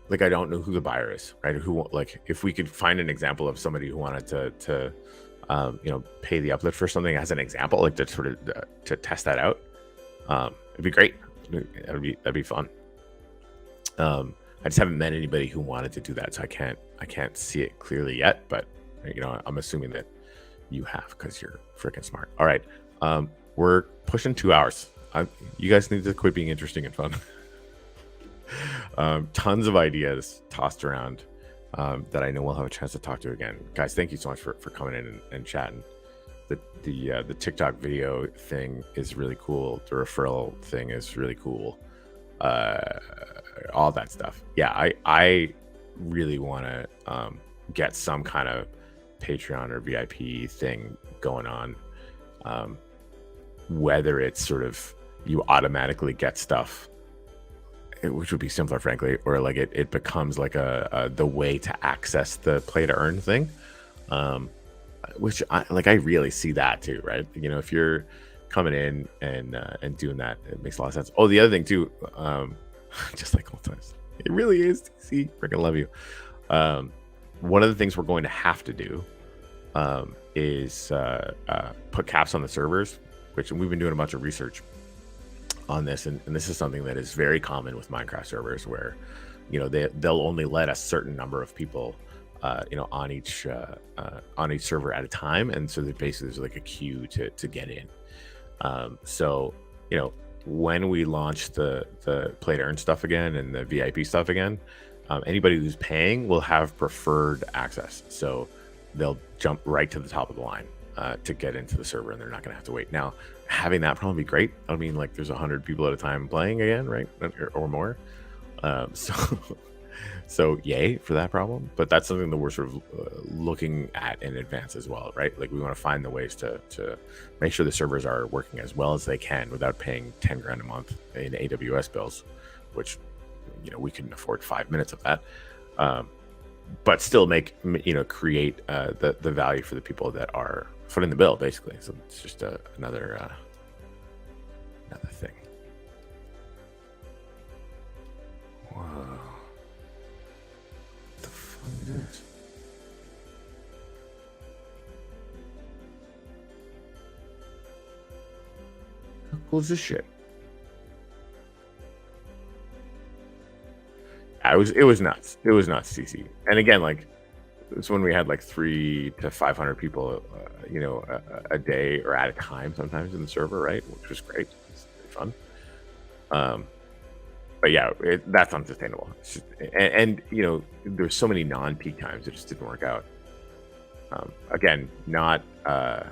like I don't know who the buyer is, right? Who, like if we could find an example of somebody who wanted to you know, pay the Uplift for something as an example, like to sort of to test that out, it'd be great. That'd be fun. I just haven't met anybody who wanted to do that, so I can't see it clearly yet, but you know, I'm assuming that you have, because you're freaking smart. All right, we're pushing 2 hours. You guys need to quit being interesting and fun. Tons of ideas tossed around that I know we'll have a chance to talk to again. Guys, thank you so much for coming in and chatting. The TikTok video thing is really cool. The referral thing is really cool. All that stuff. Yeah, I really want to get some kind of Patreon or VIP thing going on, whether it's sort of you automatically get stuff, which would be simpler, frankly, or like it becomes like the way to access the play to earn thing, which I really see that too, right? You know, if you're coming in and doing that, it makes a lot of sense. Oh, the other thing too, just like old times, it really is. See, freaking love you. One of the things we're going to have to do is put caps on the servers, which we've been doing a bunch of research on this, and this is something that is very common with Minecraft servers, where you know they'll only let a certain number of people you know, on each server at a time, and so basically there's like a queue to get in. So you know, when we launch the play to earn stuff again and the VIP stuff again, anybody who's paying will have preferred access, so they'll jump right to the top of the line to get into the server, and they're not going to have to wait. Now, having that probably be great. I mean, like there's 100 people at a time playing again, right, or more. So So yay for that problem, but that's something that we're sort of looking at in advance as well, right? Like we want to find the ways to make sure the servers are working as well as they can without paying 10 grand a month in AWS bills, which we couldn't afford 5 minutes of that. But still create the value for the people that are footing the bill, basically. So it's just another thing. Whoa. What the fuck is this? How cool is this shit? It was nuts. It was nuts, CC. And again, like it's when we had like 300 to 500 people, a day or at a time sometimes in the server, right? Which was great. It's really fun. But yeah, that's unsustainable. It's just, and there's so many non-peak times it just didn't work out. Again, not a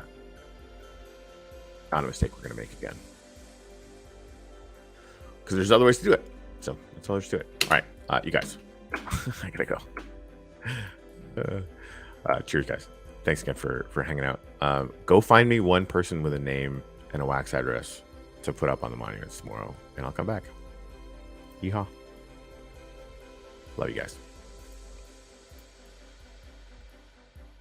mistake we're gonna make again, because there's other ways to do it. So that's all there's to it. All right, you guys, I gotta go. Cheers, guys. Thanks again for hanging out. Go find me one person with a name and a wax address to put up on the monuments tomorrow, and I'll come back. Yeehaw. Love you guys.